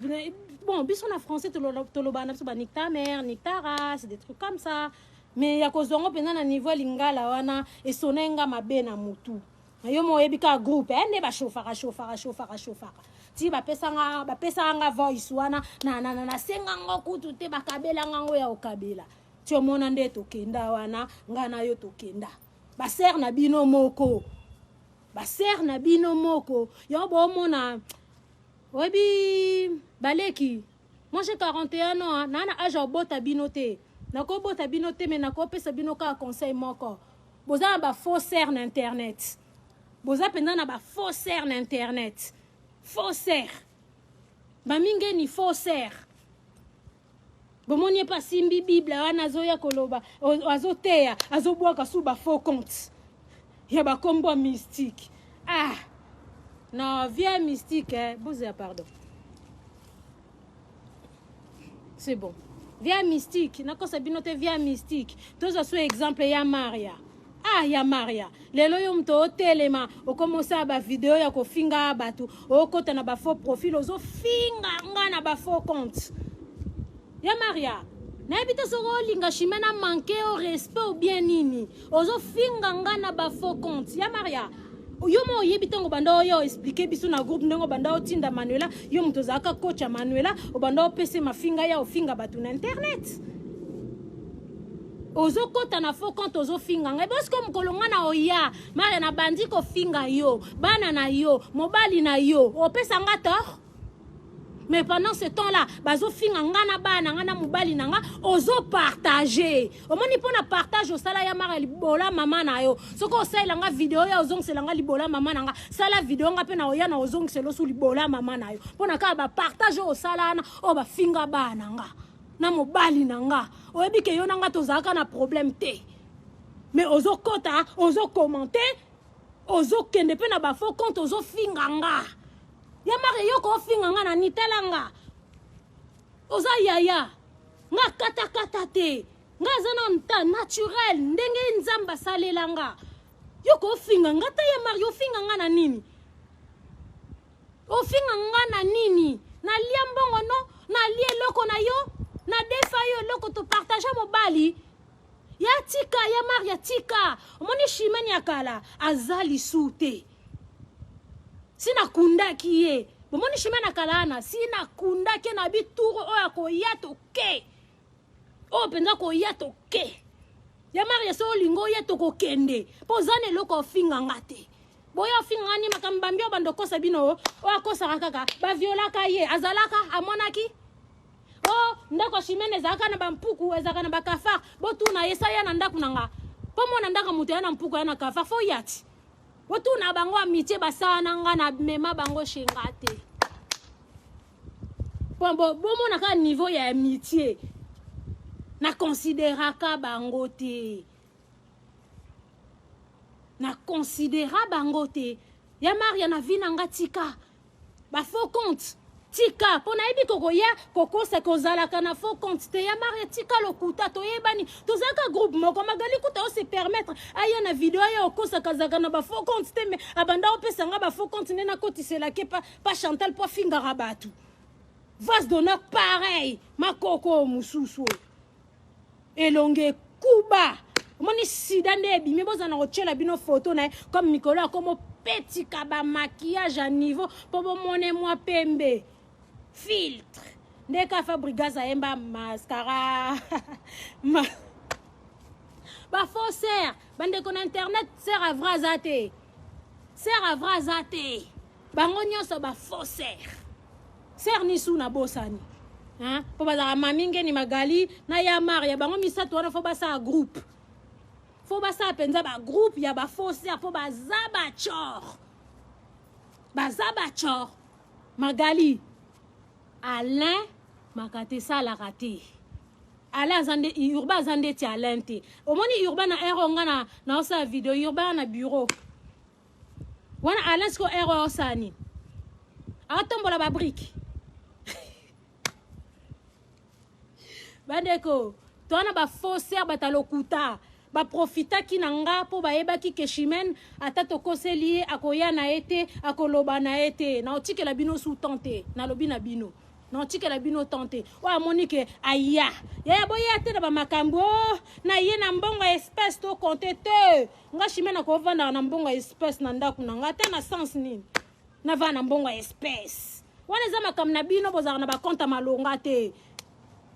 bon biso na français toloba na biso ba nique ta mère nique ta race des trucs comme ça. Mais ya kozongo penza na niveau lingala wana esonenga mabe na mutu ayo mo yebika groupe ne ba chauffara ti ba pesa nga voice wana na senga ngokutu te bakabela ngango ya okabela ti omona nde tokenda wana ngana yo tokenda ba ser na bino moko yo bo mona oyebi baleki moi j'ai 41 ans nana âge obota bino te nako bota bino te mais nako pesa bino ka conseil moko boza ba faussaire na internet boza penda na ba faussaire na internet faussaire ba mingeni faussaire bomoni pa simbi bible wana zoya koloba azoteya azobwaka su ba faux compte ya ba kombo mystique non via mystique boza pardon c'est bon via mystique nakosa binote via mystique toza so exemple ya Maria ya Maria lelo yo mto telema okomosa ba video ya kofinga batu okota na ba faux profil ozo finga ngana ba faux compte ya Maria na ebito soko linga shimena manque au respect ou bien nini ozo finga ngana ba faux compte ya Maria yo mo yebitango banda yo expliquer biso na groupe ndongo banda otinda Manuela yo mto zaka coach Manuela obanda opese mafinga ya ofinga batu na internet ozo kota na faux compte ozo finga ngai parce que mkolonga na oya mara na bandi ko finga yo bana na yo mobali na yo opesa ngata mais pendant ce temps-là bazo finga ngana bana ngana mobali nanga ozo partager omoni pona partage osala ya mara libola mama na yo soko osala nga video ya ozong selanga libola mama nanga sala video nga pe na oya na ozong selo su libola mama na yo pona ka ba partage osala na o ba finga bana nga na mobali nanga oyebi ke yo nanga tozaka na problème te mais ozo kota ozo commenter ozo kende pe na ba faux compte ozo finga nga ya mare yo ko finga nga na nitalanga oza yaya nga kata te nga zana nta naturel ndenge nzamba salelanga yo ko finga nga ta ya mare yo finga nga na nini o finga nga na nini na liambongo no na lie loko na yo na defa yo loko to partage mobali ya tika ya mare ya tika omoni shimani akala azali sute sina kundaki ye bomoni shimana kalana sina kundaki na bituro oya ko yato ke o penza ko yato ke ya Maria so lingo yato ko kende pozane loko finga ngate boya finga ni makambambio bandoko sabino o akosa kaka ba viola ka ye azalaka amonaki ndako shimene zaka na bampuku ezaka na bakafa botuna yesaya na ndaku nanga pomo na ndaka mutu ya na mpuku ya na kafa fo yati wotu na bango amitié basana nga na mema bango shingate bomo na ka niveau ya amitié na considéraka bango te na considéra bango te ya Maria na vina nga tika ba faux compte tika pona ebi kokoya kokosa kozalaka na faux compte te ya Maria tika lokuta to yebani tozaka groupe moko magali kuta o se permettre aya na video ya okosa kazaka na ba faux compte te me abanda opesa nga ba faux compte nena kotisela ke pa Chantal po finga rabatu vase d'honneur pareil makoko mususu elonge kuba omoni sida nde ebimi bozana kotiela bino photo na ye comme mikolo akomo petika bamaquillage à niveau mpo bomone mwa pembe filtre nde ka Fabrigas ayemba mascara bafaux ser bandeko na internet ser avra aza te ser avra aza te bango nyonso bafaux ser ni su na bosani mpo bazalaka mamingeni magali na ya maria bango misato wana fo basala groupe fo basala mpenza bagroupe ya bafaux ser mpo baza bachor magali Alain makate esalaka te Alain urba aza nde ti Alain te omoni urba na ero nga na osala video urba na bureau wana Alain siko ero osala nini aotombola babrike bandeko towana bafaussaire batalokuta baprofitaki na nga mpo bayebaki ke Chimène ata tokoseli ye akoya na ye te akoloba na ye te naotikela bino su tante nalobi na bino naotikela bino tante oyo amoni ke aya yaya boya te na bamakambo na ye na mbongo ya espèce tokonte te nga Chimène akovandaka na mbongo ya espèce na ndako na nga te na sens nini navanda na mbongo ya espèce wana eza makambo na bino bozalaka na bakonte malonga te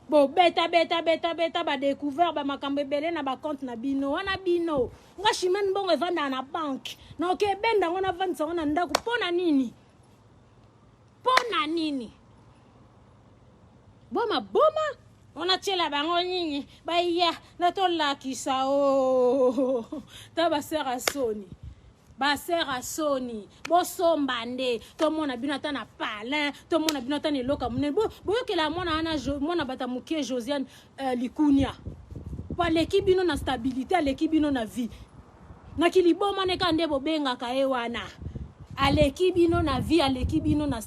bo beta badécouvert bamakambo ebele na bakonte na bino wana bino nga Chimène mbongo evandaka na banke na oke ebenda ngo navandisa ngo na ndako mpo na nini boma onatiela bango nini baya na tolakisa ta basera soni bosomba nde tomona bino ata na palin tomona bino ata na eloka monene boyokela mwana bata mokie Josiane Likunia aleki bino na stabilité aleki bino na vie nakili boma neka nde bobengaka ye wana aleki bino na vie aleki bino na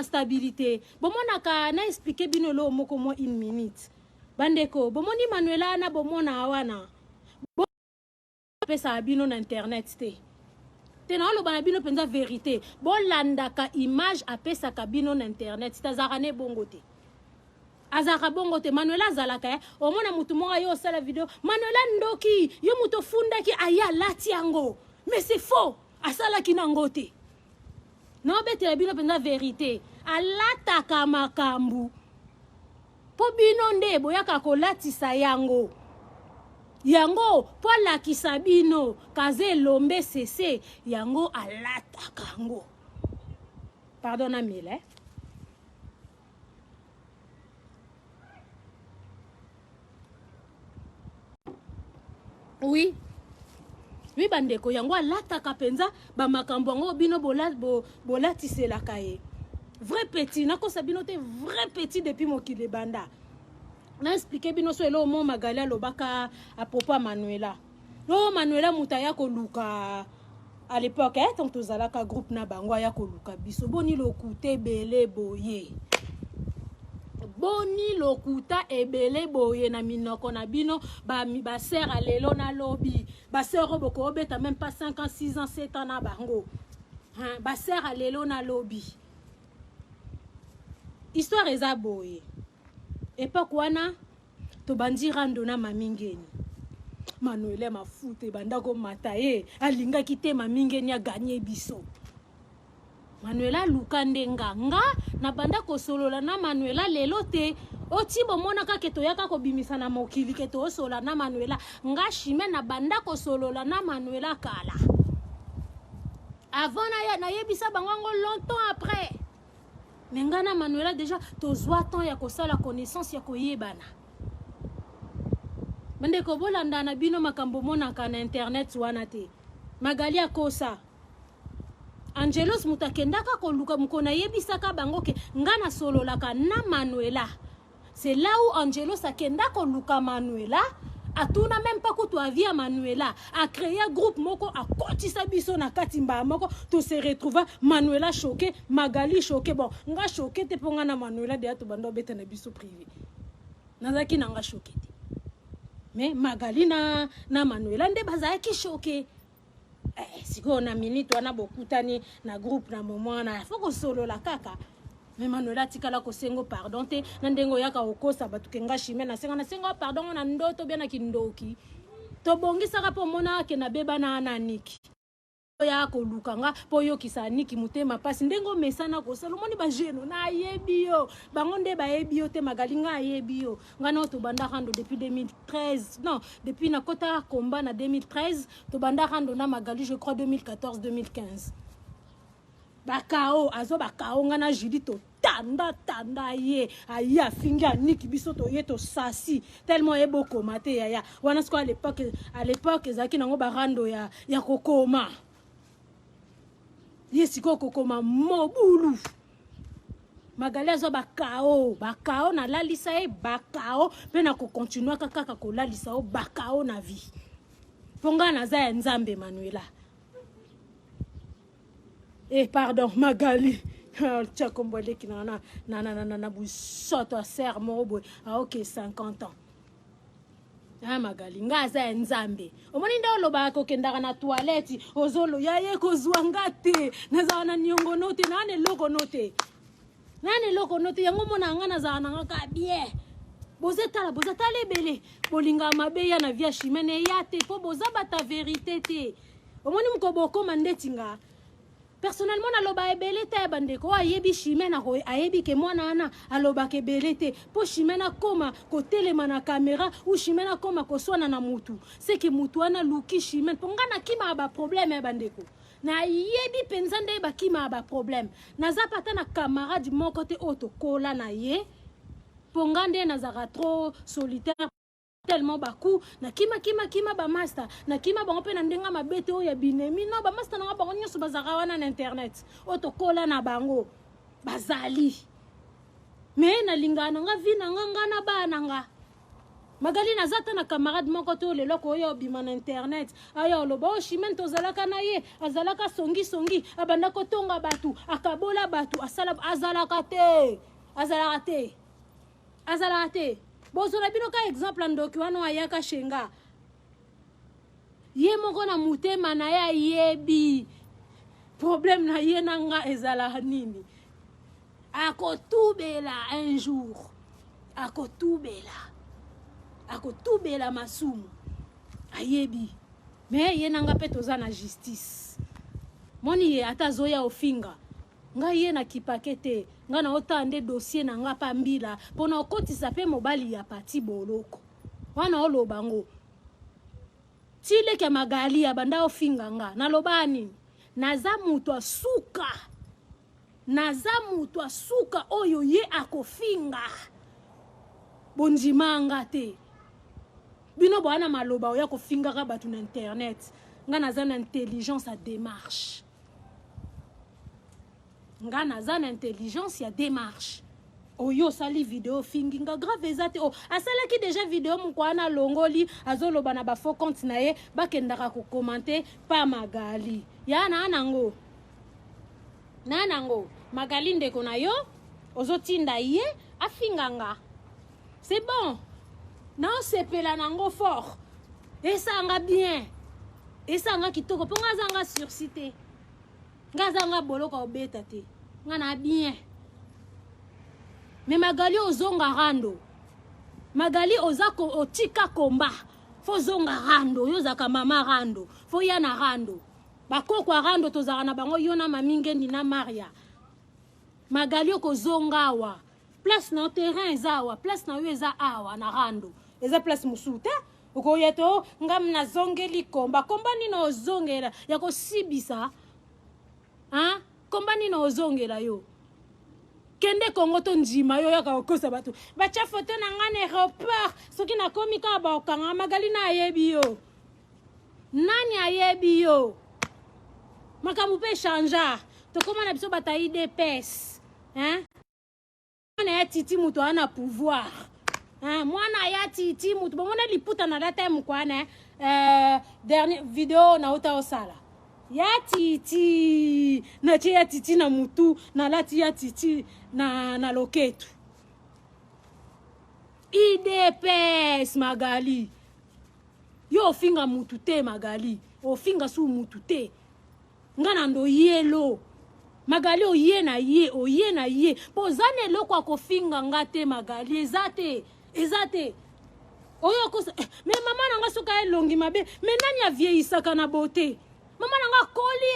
stabilité bomonaka na expliquer bino lo moko mo 1 minute bandeko bomoni Manuela na bomona wana pesa bino na internet te na oloba na bino mpenza vérité bolandaka image apesaka bino na internet tazaka ne bongo te azaka bongo te Manuela azalaka omona mutu moko yo osala video Manuela ndoki yo mutu fundaki aya lati yango mais c'est faux asalaki nango te na obetela bino mpenza vérité alataka makambu po bino nde boyaka kolatisa yango po alakisa bino kaze elombe sese yango alataka yango pardon na mile oui bandeko yango alataka penza bamakambo yango bino bolatiselaka ye vrai petit nakosa bino te vrai petit depuis mokili banda na expliqué bino so elo mo magali alobaka à propos à Manuela Manuela mutaya koluka à l'époque tant tozalaka groupe na bango ya koluka biso boni lokuta ebele boye na minoko na bino ba sœur alelo na lobby ba sœur boko obeta même pas 5 ans 6 ans 7 ans na bango ba sœur alelo na lobby histoire eza boye epoque wana tobandi rando na mamingeni Manuela mafute bandako mataye alingaki te mamingeni aganye biso Manuela lukande nganga na bandako solola na Manuela lelo te oti bomona ka toyaka ko bimisa na mokili ke to solola na Manuela nga Chimène na bandako solola na Manuela kala avant na yebisa bango longtemps après mais ngana Manuela déjà tozwa temps ya kosala connaissance ya koyebana bandeko bolanda na bino makambo monaka na internet wana te magali akosa Angelos mutakendaka koluka mukona yebisaka bango ke ngana sololaka na Manuela c'est là où Angelos akenda koluka Manuela atuna même pas ko to avia Manuela a créé un groupe moko a kotisa biso na katimba moko to se retrouva Manuela choqué Magali choqué bon nga choqué te ponga na Manuela de to bando beta na biso privé nazaki na nga choqué mais Magali na Manuela nde bazaki choqué siko na minute wana bokutani na groupe na moment na foko solo la kaka mais Manuela tikala ko sengo pardon te na ndengo yaka okosa batu kenga shime na sengo pardon na ndoto bien na kindoki to bongisaka po mona ke na beba na ananiki ya ko lukanga po yo kisaniki mutema pasi ndengo mesana ko salomoni ba jeno na yebio bango nde ba yebio te magalinga yebio ngana to banda kando depuis 2013 non depuis na kota combat na 2013 to banda kando na magali je crois 2014 2015 bakao azo bakao ngana jidi to tanda ye aya finga niki biso to ye to sasi tellement ebo komate ya wana sko à l'époque ezaki nango barando ya kokoma yesiko kokoma mobulu magali azo bakao na lalisa e bakao pe na ko continuer kaka ko lalisa o bakao na vie ponga na za nzambe Manuela pardon Magali tia kombole ki na busoto ser mobo ok 50 ans Magali nga za nzambe omoni ndo loba ko kendaka na toilette ozolo yaye ko zwanga te naza na nyongono te nane loko note yango mona ngana za na ngaka bien bozatala ebele bolinga mabe ya na via chimene ya te po bozabata vérité te omoni mukoboko mandetinga personnellement naloba ebele te bandeko ayebi chimena ko ayebi ke mwana ana aloba ke belete po chimena koma ko telema na caméra ou chimena koma ko swana na mutu c'est que mutu ana luki chimena ponga na kima ba problème bandeko na yebi penza nde ba kima ba problème naza pata na camarade moko te oto kola na ye ponga nde nazaka trop solitaire tellement baku na kima ba master na kima bango pe na ndenga mabete o ya binemi no ba master na bango nyoso bazaka wana na internet otokola na bango bazali me na lingana nga vina nga na bana nga magali na zata na camarade moko to lelo ko yo bima na internet aya lobo shimento zalaka na ye azalaka songi abanda ko tonga batu akabola batu azalaka te bozola bino ka exemple ndoki wana ayaka shenga ye moko na mutema na ya yebi problème na ye nanga ezala nini akotubela un jour akotubela masumu ayebi mais ye nanga pe toza na justice moni ye ata zoya ofinga nga ye na kipakete nga na otande dossier na nga pambila pona okotisa pe mobali ya pati boloko wana olobango tile ke magali ya banda ofinga nga na lobani naza mutu asuka oyo ye akofinga bonjimanga te bino bwana maloba oya kofinga ka batu na internet nga naza na intelligence à démarche nga naza na intelligence ya démarche oyo sali video fingi nga grave ezate o asalaki déjà video mukwana longoli azoloba na ba faux compte na ye bakendaka ko commenter pa magali ya nanango magali ndeko na yo ozotinda ye afinganga c'est bon na osepela nango fort esanga bien esanga kitoko po nga zanga surcité nga zanga boloka obeta te nga na bien mais magali ozonga rando magali ozako otika komba fo zonga rando yo zaka mama rando fo yana rando bakoko rando tozaka na bango yo na mamingendi na Maria magali okozonga awa place na terrain ezawa place na yo eza awa na rando eza place musute okoyeto ngam na zongeli komba nino ozongela ya kosibisa komba nino ozongela yo kende kongo to njima yo yaka okosa batu bacha foto na ngane aéroport soki na komika ba okanga magali na ayebi yo nani ayebi yo makamu pe chanja to koma na biso bata IDPS mwana ya titi mutu ana pouvoir mwana ya titi mutu bomona liputa na data mukwana dernier video na uta osala ya titi na che ya titi na mutu na lati ya titi na loketu IDPS magali yo ofinga mutu te magali ofinga su mutu te ngana ndo yelo Magali oye na ye pozane loko kofinga ngate Magali ezate oyo ko mais maman nanga soka elongi mabe mais nani a vieillissaka na beauté maman nanga koli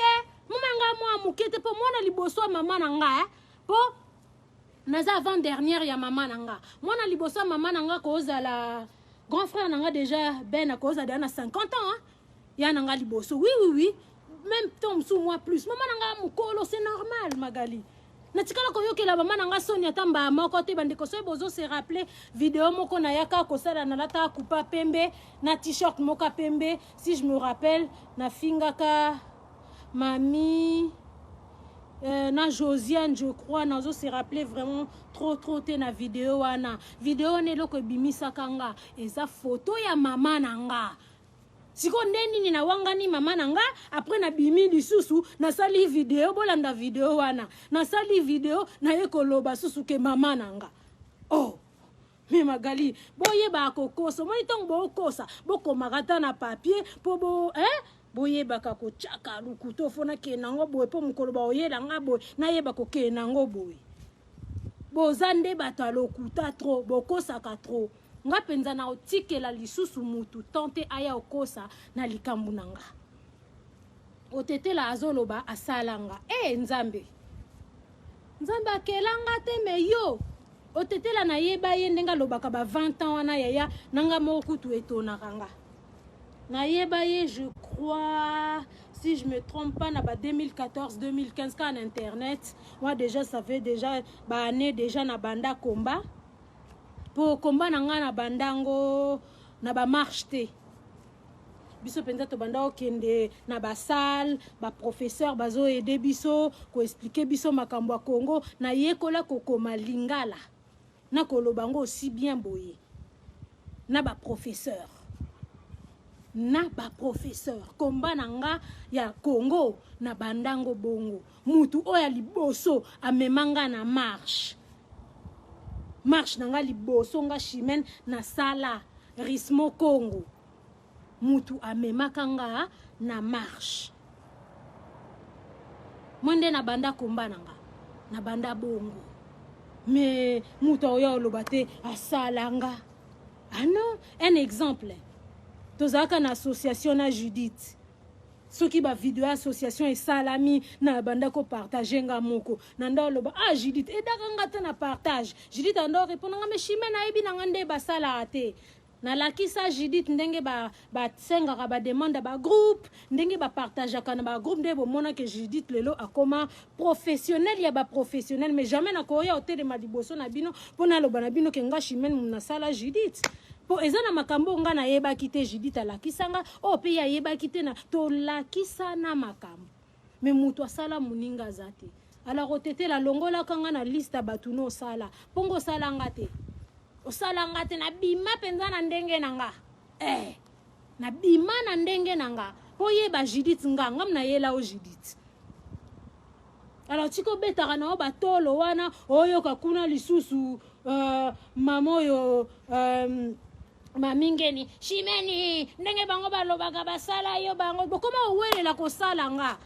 maman nanga moi mukete po mwana liboso maman nanga po naza avant dernière ya maman nanga mwana liboso maman nanga kozala grand frère nanga déjà ben akozala na 50 ans ya nanga liboso oui même temps sous moi plus maman nanga mukolo c'est normal Magali natikala koyokela maman nanga Sonia tamba moko te bandeko so bozo se rappeler vidéo moko na yaka kosala na lata coupa pembe na t-shirt moka pembe si je me rappelle na fingaka mami na Josiane je crois nazo se rappeler vraiment trop te na vidéo wana vidéo ne loko bimisa kanga eza photo ya maman nanga siko ndeni na wangani mama nanga après na bimi lisusu na sali video bolanda video wana na sali video na ekoloba susu ke mama nanga oh mais Magali boye ba kokoso moni tong bokosa boko magata na papier po bo boye baka ko chaka lukuto fona ke nango boye po mukolo ba oyela nga boye na yeba ko ke nango boye bozande bato lokuta trop bokosa ka trop nga penza na otikela lisusu mutu tante aya okosa na likambu nanga otetela azoloba asalanga nzambe akelanga te me yo otetela na yeba ye ndenga lobaka ba 20 ans wana yaya nanga moko kutu etonaka nga na yeba ye je crois si je me trompe pas na ba 2014 2015 quand internet moi déjà ça fait déjà ba année déjà na banda combat pour combat na nga na bandango na ba marche te biso penza to banda okende na ba salle ba professeur bazo aider biso ko expliquer biso makambo ya Congo na yekola kokoma lingala na kolobango aussi bien boye na ba professeur komba nanga ya Congo na bandango bongo mutu oya liboso amemanga na marche nanga liboso nga Chimène na sala Rismo Congo mutu amemaka nga na marche mwende na banda komba nanga na banda bongo mais mutu oya olobate asalanga non un exemple tozaka na association na Judith soki ba video association et salami na banda ko partager nga moko nanda loba Judith edaka ngata na partage Judith ando répondre nga me Chimène na ebi na ngande basala ate na lakisa Judith ndenge ba tsenga ba demande ba groupe ndenge ba partage kana ba groupe de bomona que Judith lelo akoma professionnel ya ba professionnel mais jamais na koya hotel madiboso na bino pona loba na bino ke nga Chimène na sala Judith po ezana makambo nga na yeba kite Judith alakisanga pe ya yeba kite na to lakisa na makambo me mutu asala muninga zate alors otetela longola kanga na liste batuno sala pongo sala ngate osala ngate na bima penza na ndenge nanga na bima na ndenge nanga po yeba Judith nganga mna yela o Judith alors tiko betaka na batolo wana oyo kakuna lisusu mamo yo mamingeni Chimène ndenge bango balobaka basala yo bango bokoma owelela kosala nga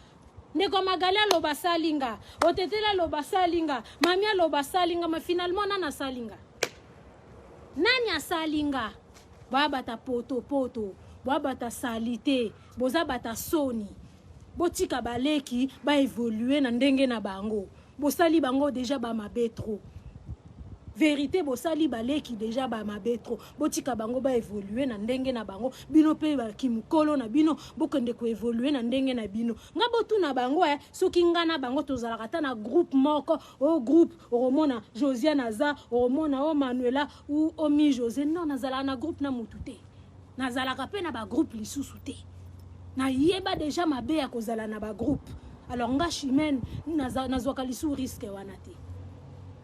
ndeko Magali aloba salinga otetela aloba salinga mami aloba salinga ma finalement nana salinga nani asalinga babata poto babata salite boza bata soni botika baleki ba évoluer na ndenge na bango bosali bango déjà ba mabetro vérité bosali baleki déjà ba mabetro botika bango ba évoluer na ndenge na bango bino pe ba kimukolo na bino bokende ko évoluer na ndenge na bino nga botu na bango soki ngana bango tozala kata na groupe moko o groupe oromona Josiane aza oromona o Manuela ou Omi José non nazala na groupe na mutute nazala ka pe na ba groupe lisusu te na yeba déjà mabe ya kozala na ba groupe alors nga Chimène nazwaka lisu risque wana te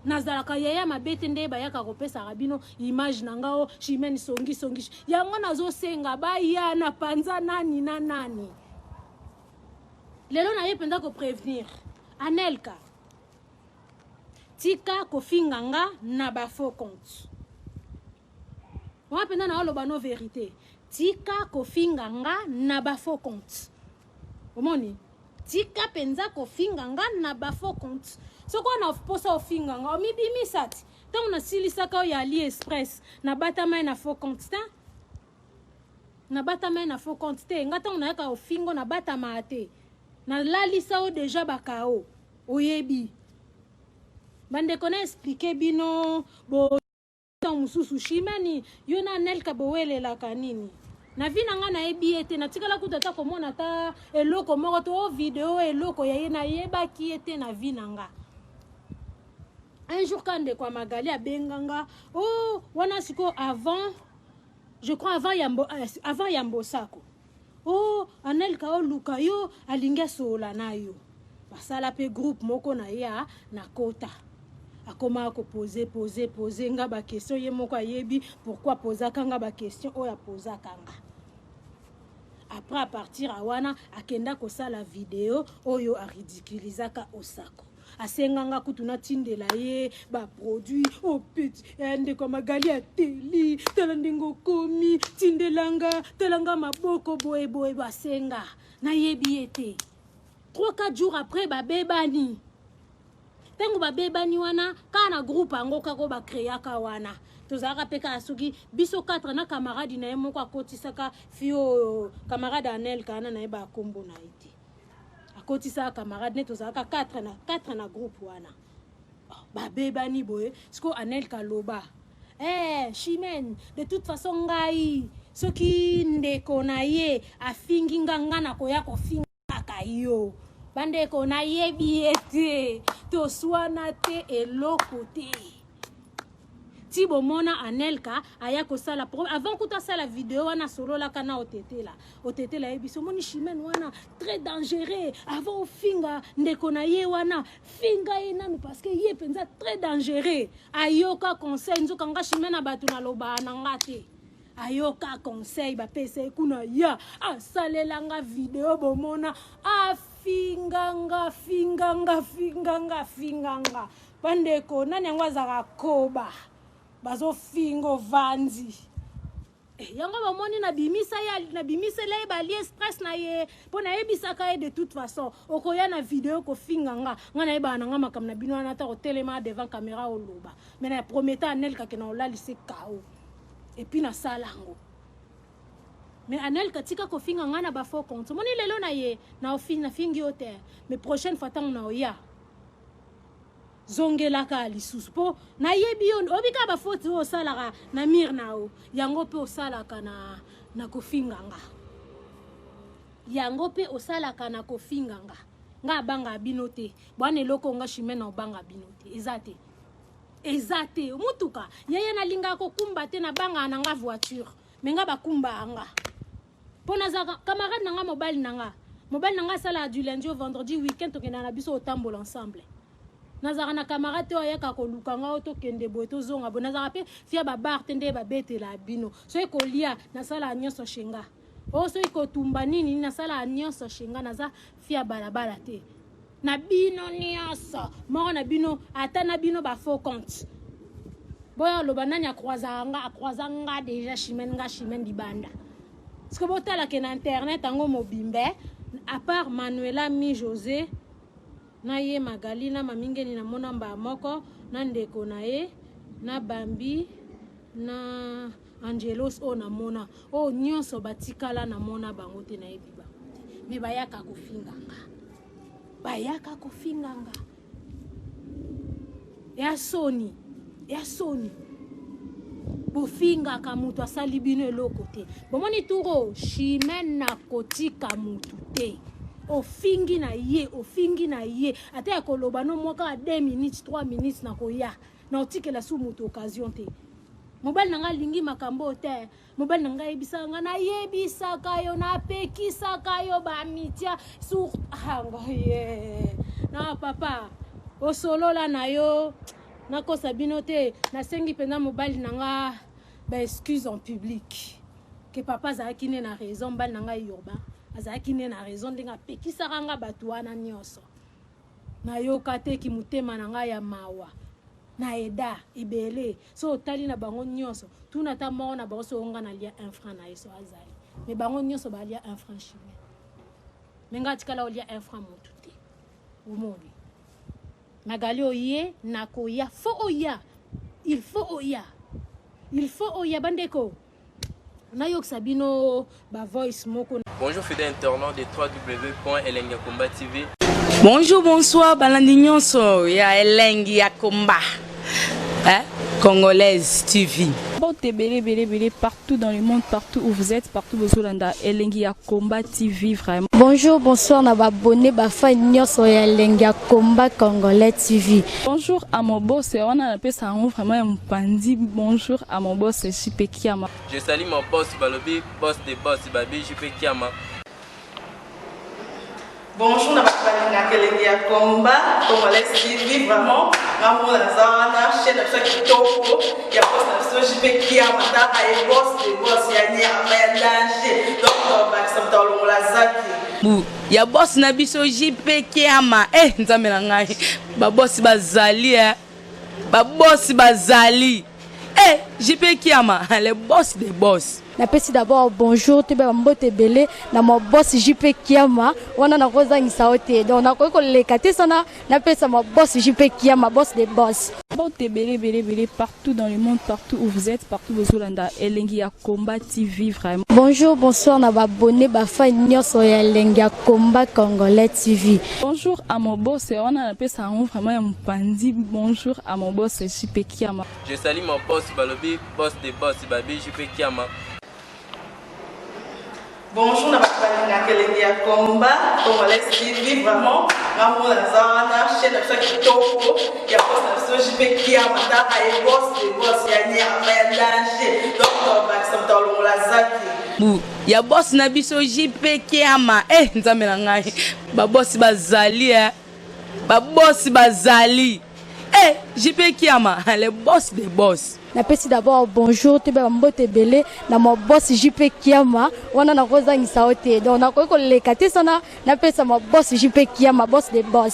nazalaka yaya mabete nde bayaka kopesa rabino image nangao Chimène songi yango nazosenga baya na panza nani na nani lelo na ye penda ko prévenir Anelka tika kofinga nga na ba faux compte wa penda na oloba no vérité tika kofinga nga na ba faux compte omoni tika penza kofinga nga na bafo compte soko na posa ofinga nga omibimisa ti ntango nasilisaka oyo AliExpress nabatama na faux compte te nabatama na faux compte te nga ntango nayaka ofingo nabatama te nalalisa o deja bakao oyebi bandeko na explique bino bo mususu shimani yo na nelka bowelelaka nini na vi na nga nayebi ete natikala kuta ta komona ta eloko moko to video eloko ya ye nayebaki ete na vi na nga un jour quand ndeko Magali abenganga oh wana siko avant je crois avant Yambosako oh anelka oluka yo alinga sola na yo basala pe groupe moko na ya na kota akoma ko poser nga ba question ye moko ayebi pourquoi poser kanga ba question oya poser kanga après à partir à wana akenda ko sala vidéo oyo a ridiculisaka Osako asenganga kutuna tindela ye ba produit au petit ndeko Magali ateli tala ndingo komi tindelanga telanga maboko boye basenga na yebi ete 3-4 jours après babebani tengo babebani wana kana groupe ango kako ba créaka wana tozaka peka asuki biso 4 na camarade na yemo kwa kotisaka fio camarade Anel kana na ba kombo na ite akotisa camarade ne tozaka 4 na groupe wana babebani boye siko Anel kaloba Chimène de toute façon ngai soki ndeko na ye afingi nganga na koya kofinga kayo bandeko na yebi ete to swana te eloko te tibo mona Anelka aya ko sala avant kuta sala vidéo wana solo la kana otetela yebiso moni Chimène wana très dangereux avant finga ndeko na ye wana finga ina parce que ye penza très dangereux ayoka conseil nzoka nga Chimène abatu na loba na ngate ayoka conseil ba pese kuna ya asalelanga vidéo bomona finganga bandeko nani yango azaka koba bazo fingo vanzi yango bamoni na bimisa le ba AliExpress na ye po na yebisaka ye de toute façon okoya na vidéo ko finganga nga na yeba na nga makam na bino na ta ko telema devant caméra oloba mais na prometa Anelka ke na olalise kao et puis na salango mais Anelka tika ko finga nga na ba faux compte moni lelo na ye na fingi hotel mais prochaine fois tant na oya zongelaka lisusu po na yebi on obika ba faute o salaka na mir nao yango pe o salaka na kofinganga yango pe o salaka na kofinganga nga banga binote bwana eloko nga Chimène na banga binote ezate mutuka yeye na linga ko kumba te na banga na nga voiture menga bakumba anga pona za camarade na nga mobile na nga sala du lundi au vendredi weekend to kena na biso otambola ensemble nazara na camarade oyaka ko lukanga oto kende boto zonga bo nazara pe fia ba bar tende ba betela bino so ekolia na sala nyonso shenga o so ikotumba nini na sala nyonso shenga naza fia balabala te na bino nyonso moko na bino ata na bino ba faux compte boya loba nani akroisanga déjà Chimène dibanda parce que botala ke na internet ango mobimbe à part Manuela mi José na ye Magali na mamingeni na mona mba moko na ndeko na ye na Bambi na Angelos o na mona o nyonso batikala na mona bango te na yebi bango te me bayaka kofinganga ya soni bofingaka mutu asali bino eloko te bomoni turo Chimène na kotika mutu te ofingi na ye ata ya koloba no moka 2 minutes 3 minutes na koya na otikela su mutu occasion te mobile nanga lingi makambo te mobile nanga yebisanga na yebisaka yo na pekisaka yo ba mitia sur anga ye na papa osolola na yo na kosa bino te na sengi pena mobile nanga ba excuse en public que papa za kine na raison bal nanga yorba azaki ne na raison ndinga pekisaka nga batu wana nyonso na yoka te ki mutema na nga ya mawa na eda ibele so otali na bango nyonso tuna ta moko na bango so onga na lia 1 franc na yeso azali mais bango nyonso ba lia 1 franc Chimène menga tikala olia un franc mutu te omoni Magali oye nakoya fo oya il faut oya bandeko nayok sabino ba voice moko. Bonjour fidèles internautes de www.elengiakomba TV. Bonjour, bonsoir, Balandinionso, ya Elengi Yakomba, Congolaise TV. Bon, t'es belé partout dans le monde, partout où vous êtes, partout où vous êtes, Elengi Yakomba TV, vraiment. Bonjour, bonsoir, na abonné, fa nyonso ya Elengi Yakomba Congolais TV. Bonjour à mon boss, on a appelé ça vraiment un pandi. Bonjour à mon boss, JP Kiama. Je salue mon boss Balobi, boss des boss Babi, JP Kiama. Bonjour, na Elengi Yakomba Congolais TV, vraiment. Maman Lazana, chaîne de chaque kitoko, ya boss na JP Kiama, ta ay boss des boss ya ni amayandanje. Donc ba samtalo lazaki. Ya boss na biso JP Kiama, nzambe na ngai. Ba boss bazali ba boss bazali. JP Kiama, le boss des boss. Napesi d'abord bonjour, te ba mbote belé na mo boss JP Kiama, wana na kozangisa ote. Donc na ko lekate sana, napesa mo boss JP Kiama, boss des boss. Bon, t'es belé partout dans le monde, partout où vous êtes, partout où vous êtes, Elengi Yakomba TV, vraiment. Bonjour, bonsoir, na abonné, fa nyonso ya Elengi Yakomba Congolais TV. Bonjour à mon boss, on a appelé ça vraiment un pandi. Bonjour à mon boss, JP Kiama. Je salue mon boss Balobi, boss des boss Babi, JP Kiama. Bonjour, na Elengi Yakomba Congolais TV, vraiment. Maman Lazana, chaîne de chaque kitoko, ya boss na JP Kiama, ta ay boss des boss ya ni amayandanje. Donc ba samtalo lazaki. Ya boss na biso JP Kiama, nzambe na ngai. Ba boss bazali ba boss bazali. JP Kiama, le boss des boss. Napesi d'abord bonjour, te ba mbote belé na mo boss JP Kiama, wana na kozangisa ote. Donc na ko lekate sana, napesa mo boss JP Kiama, boss des boss.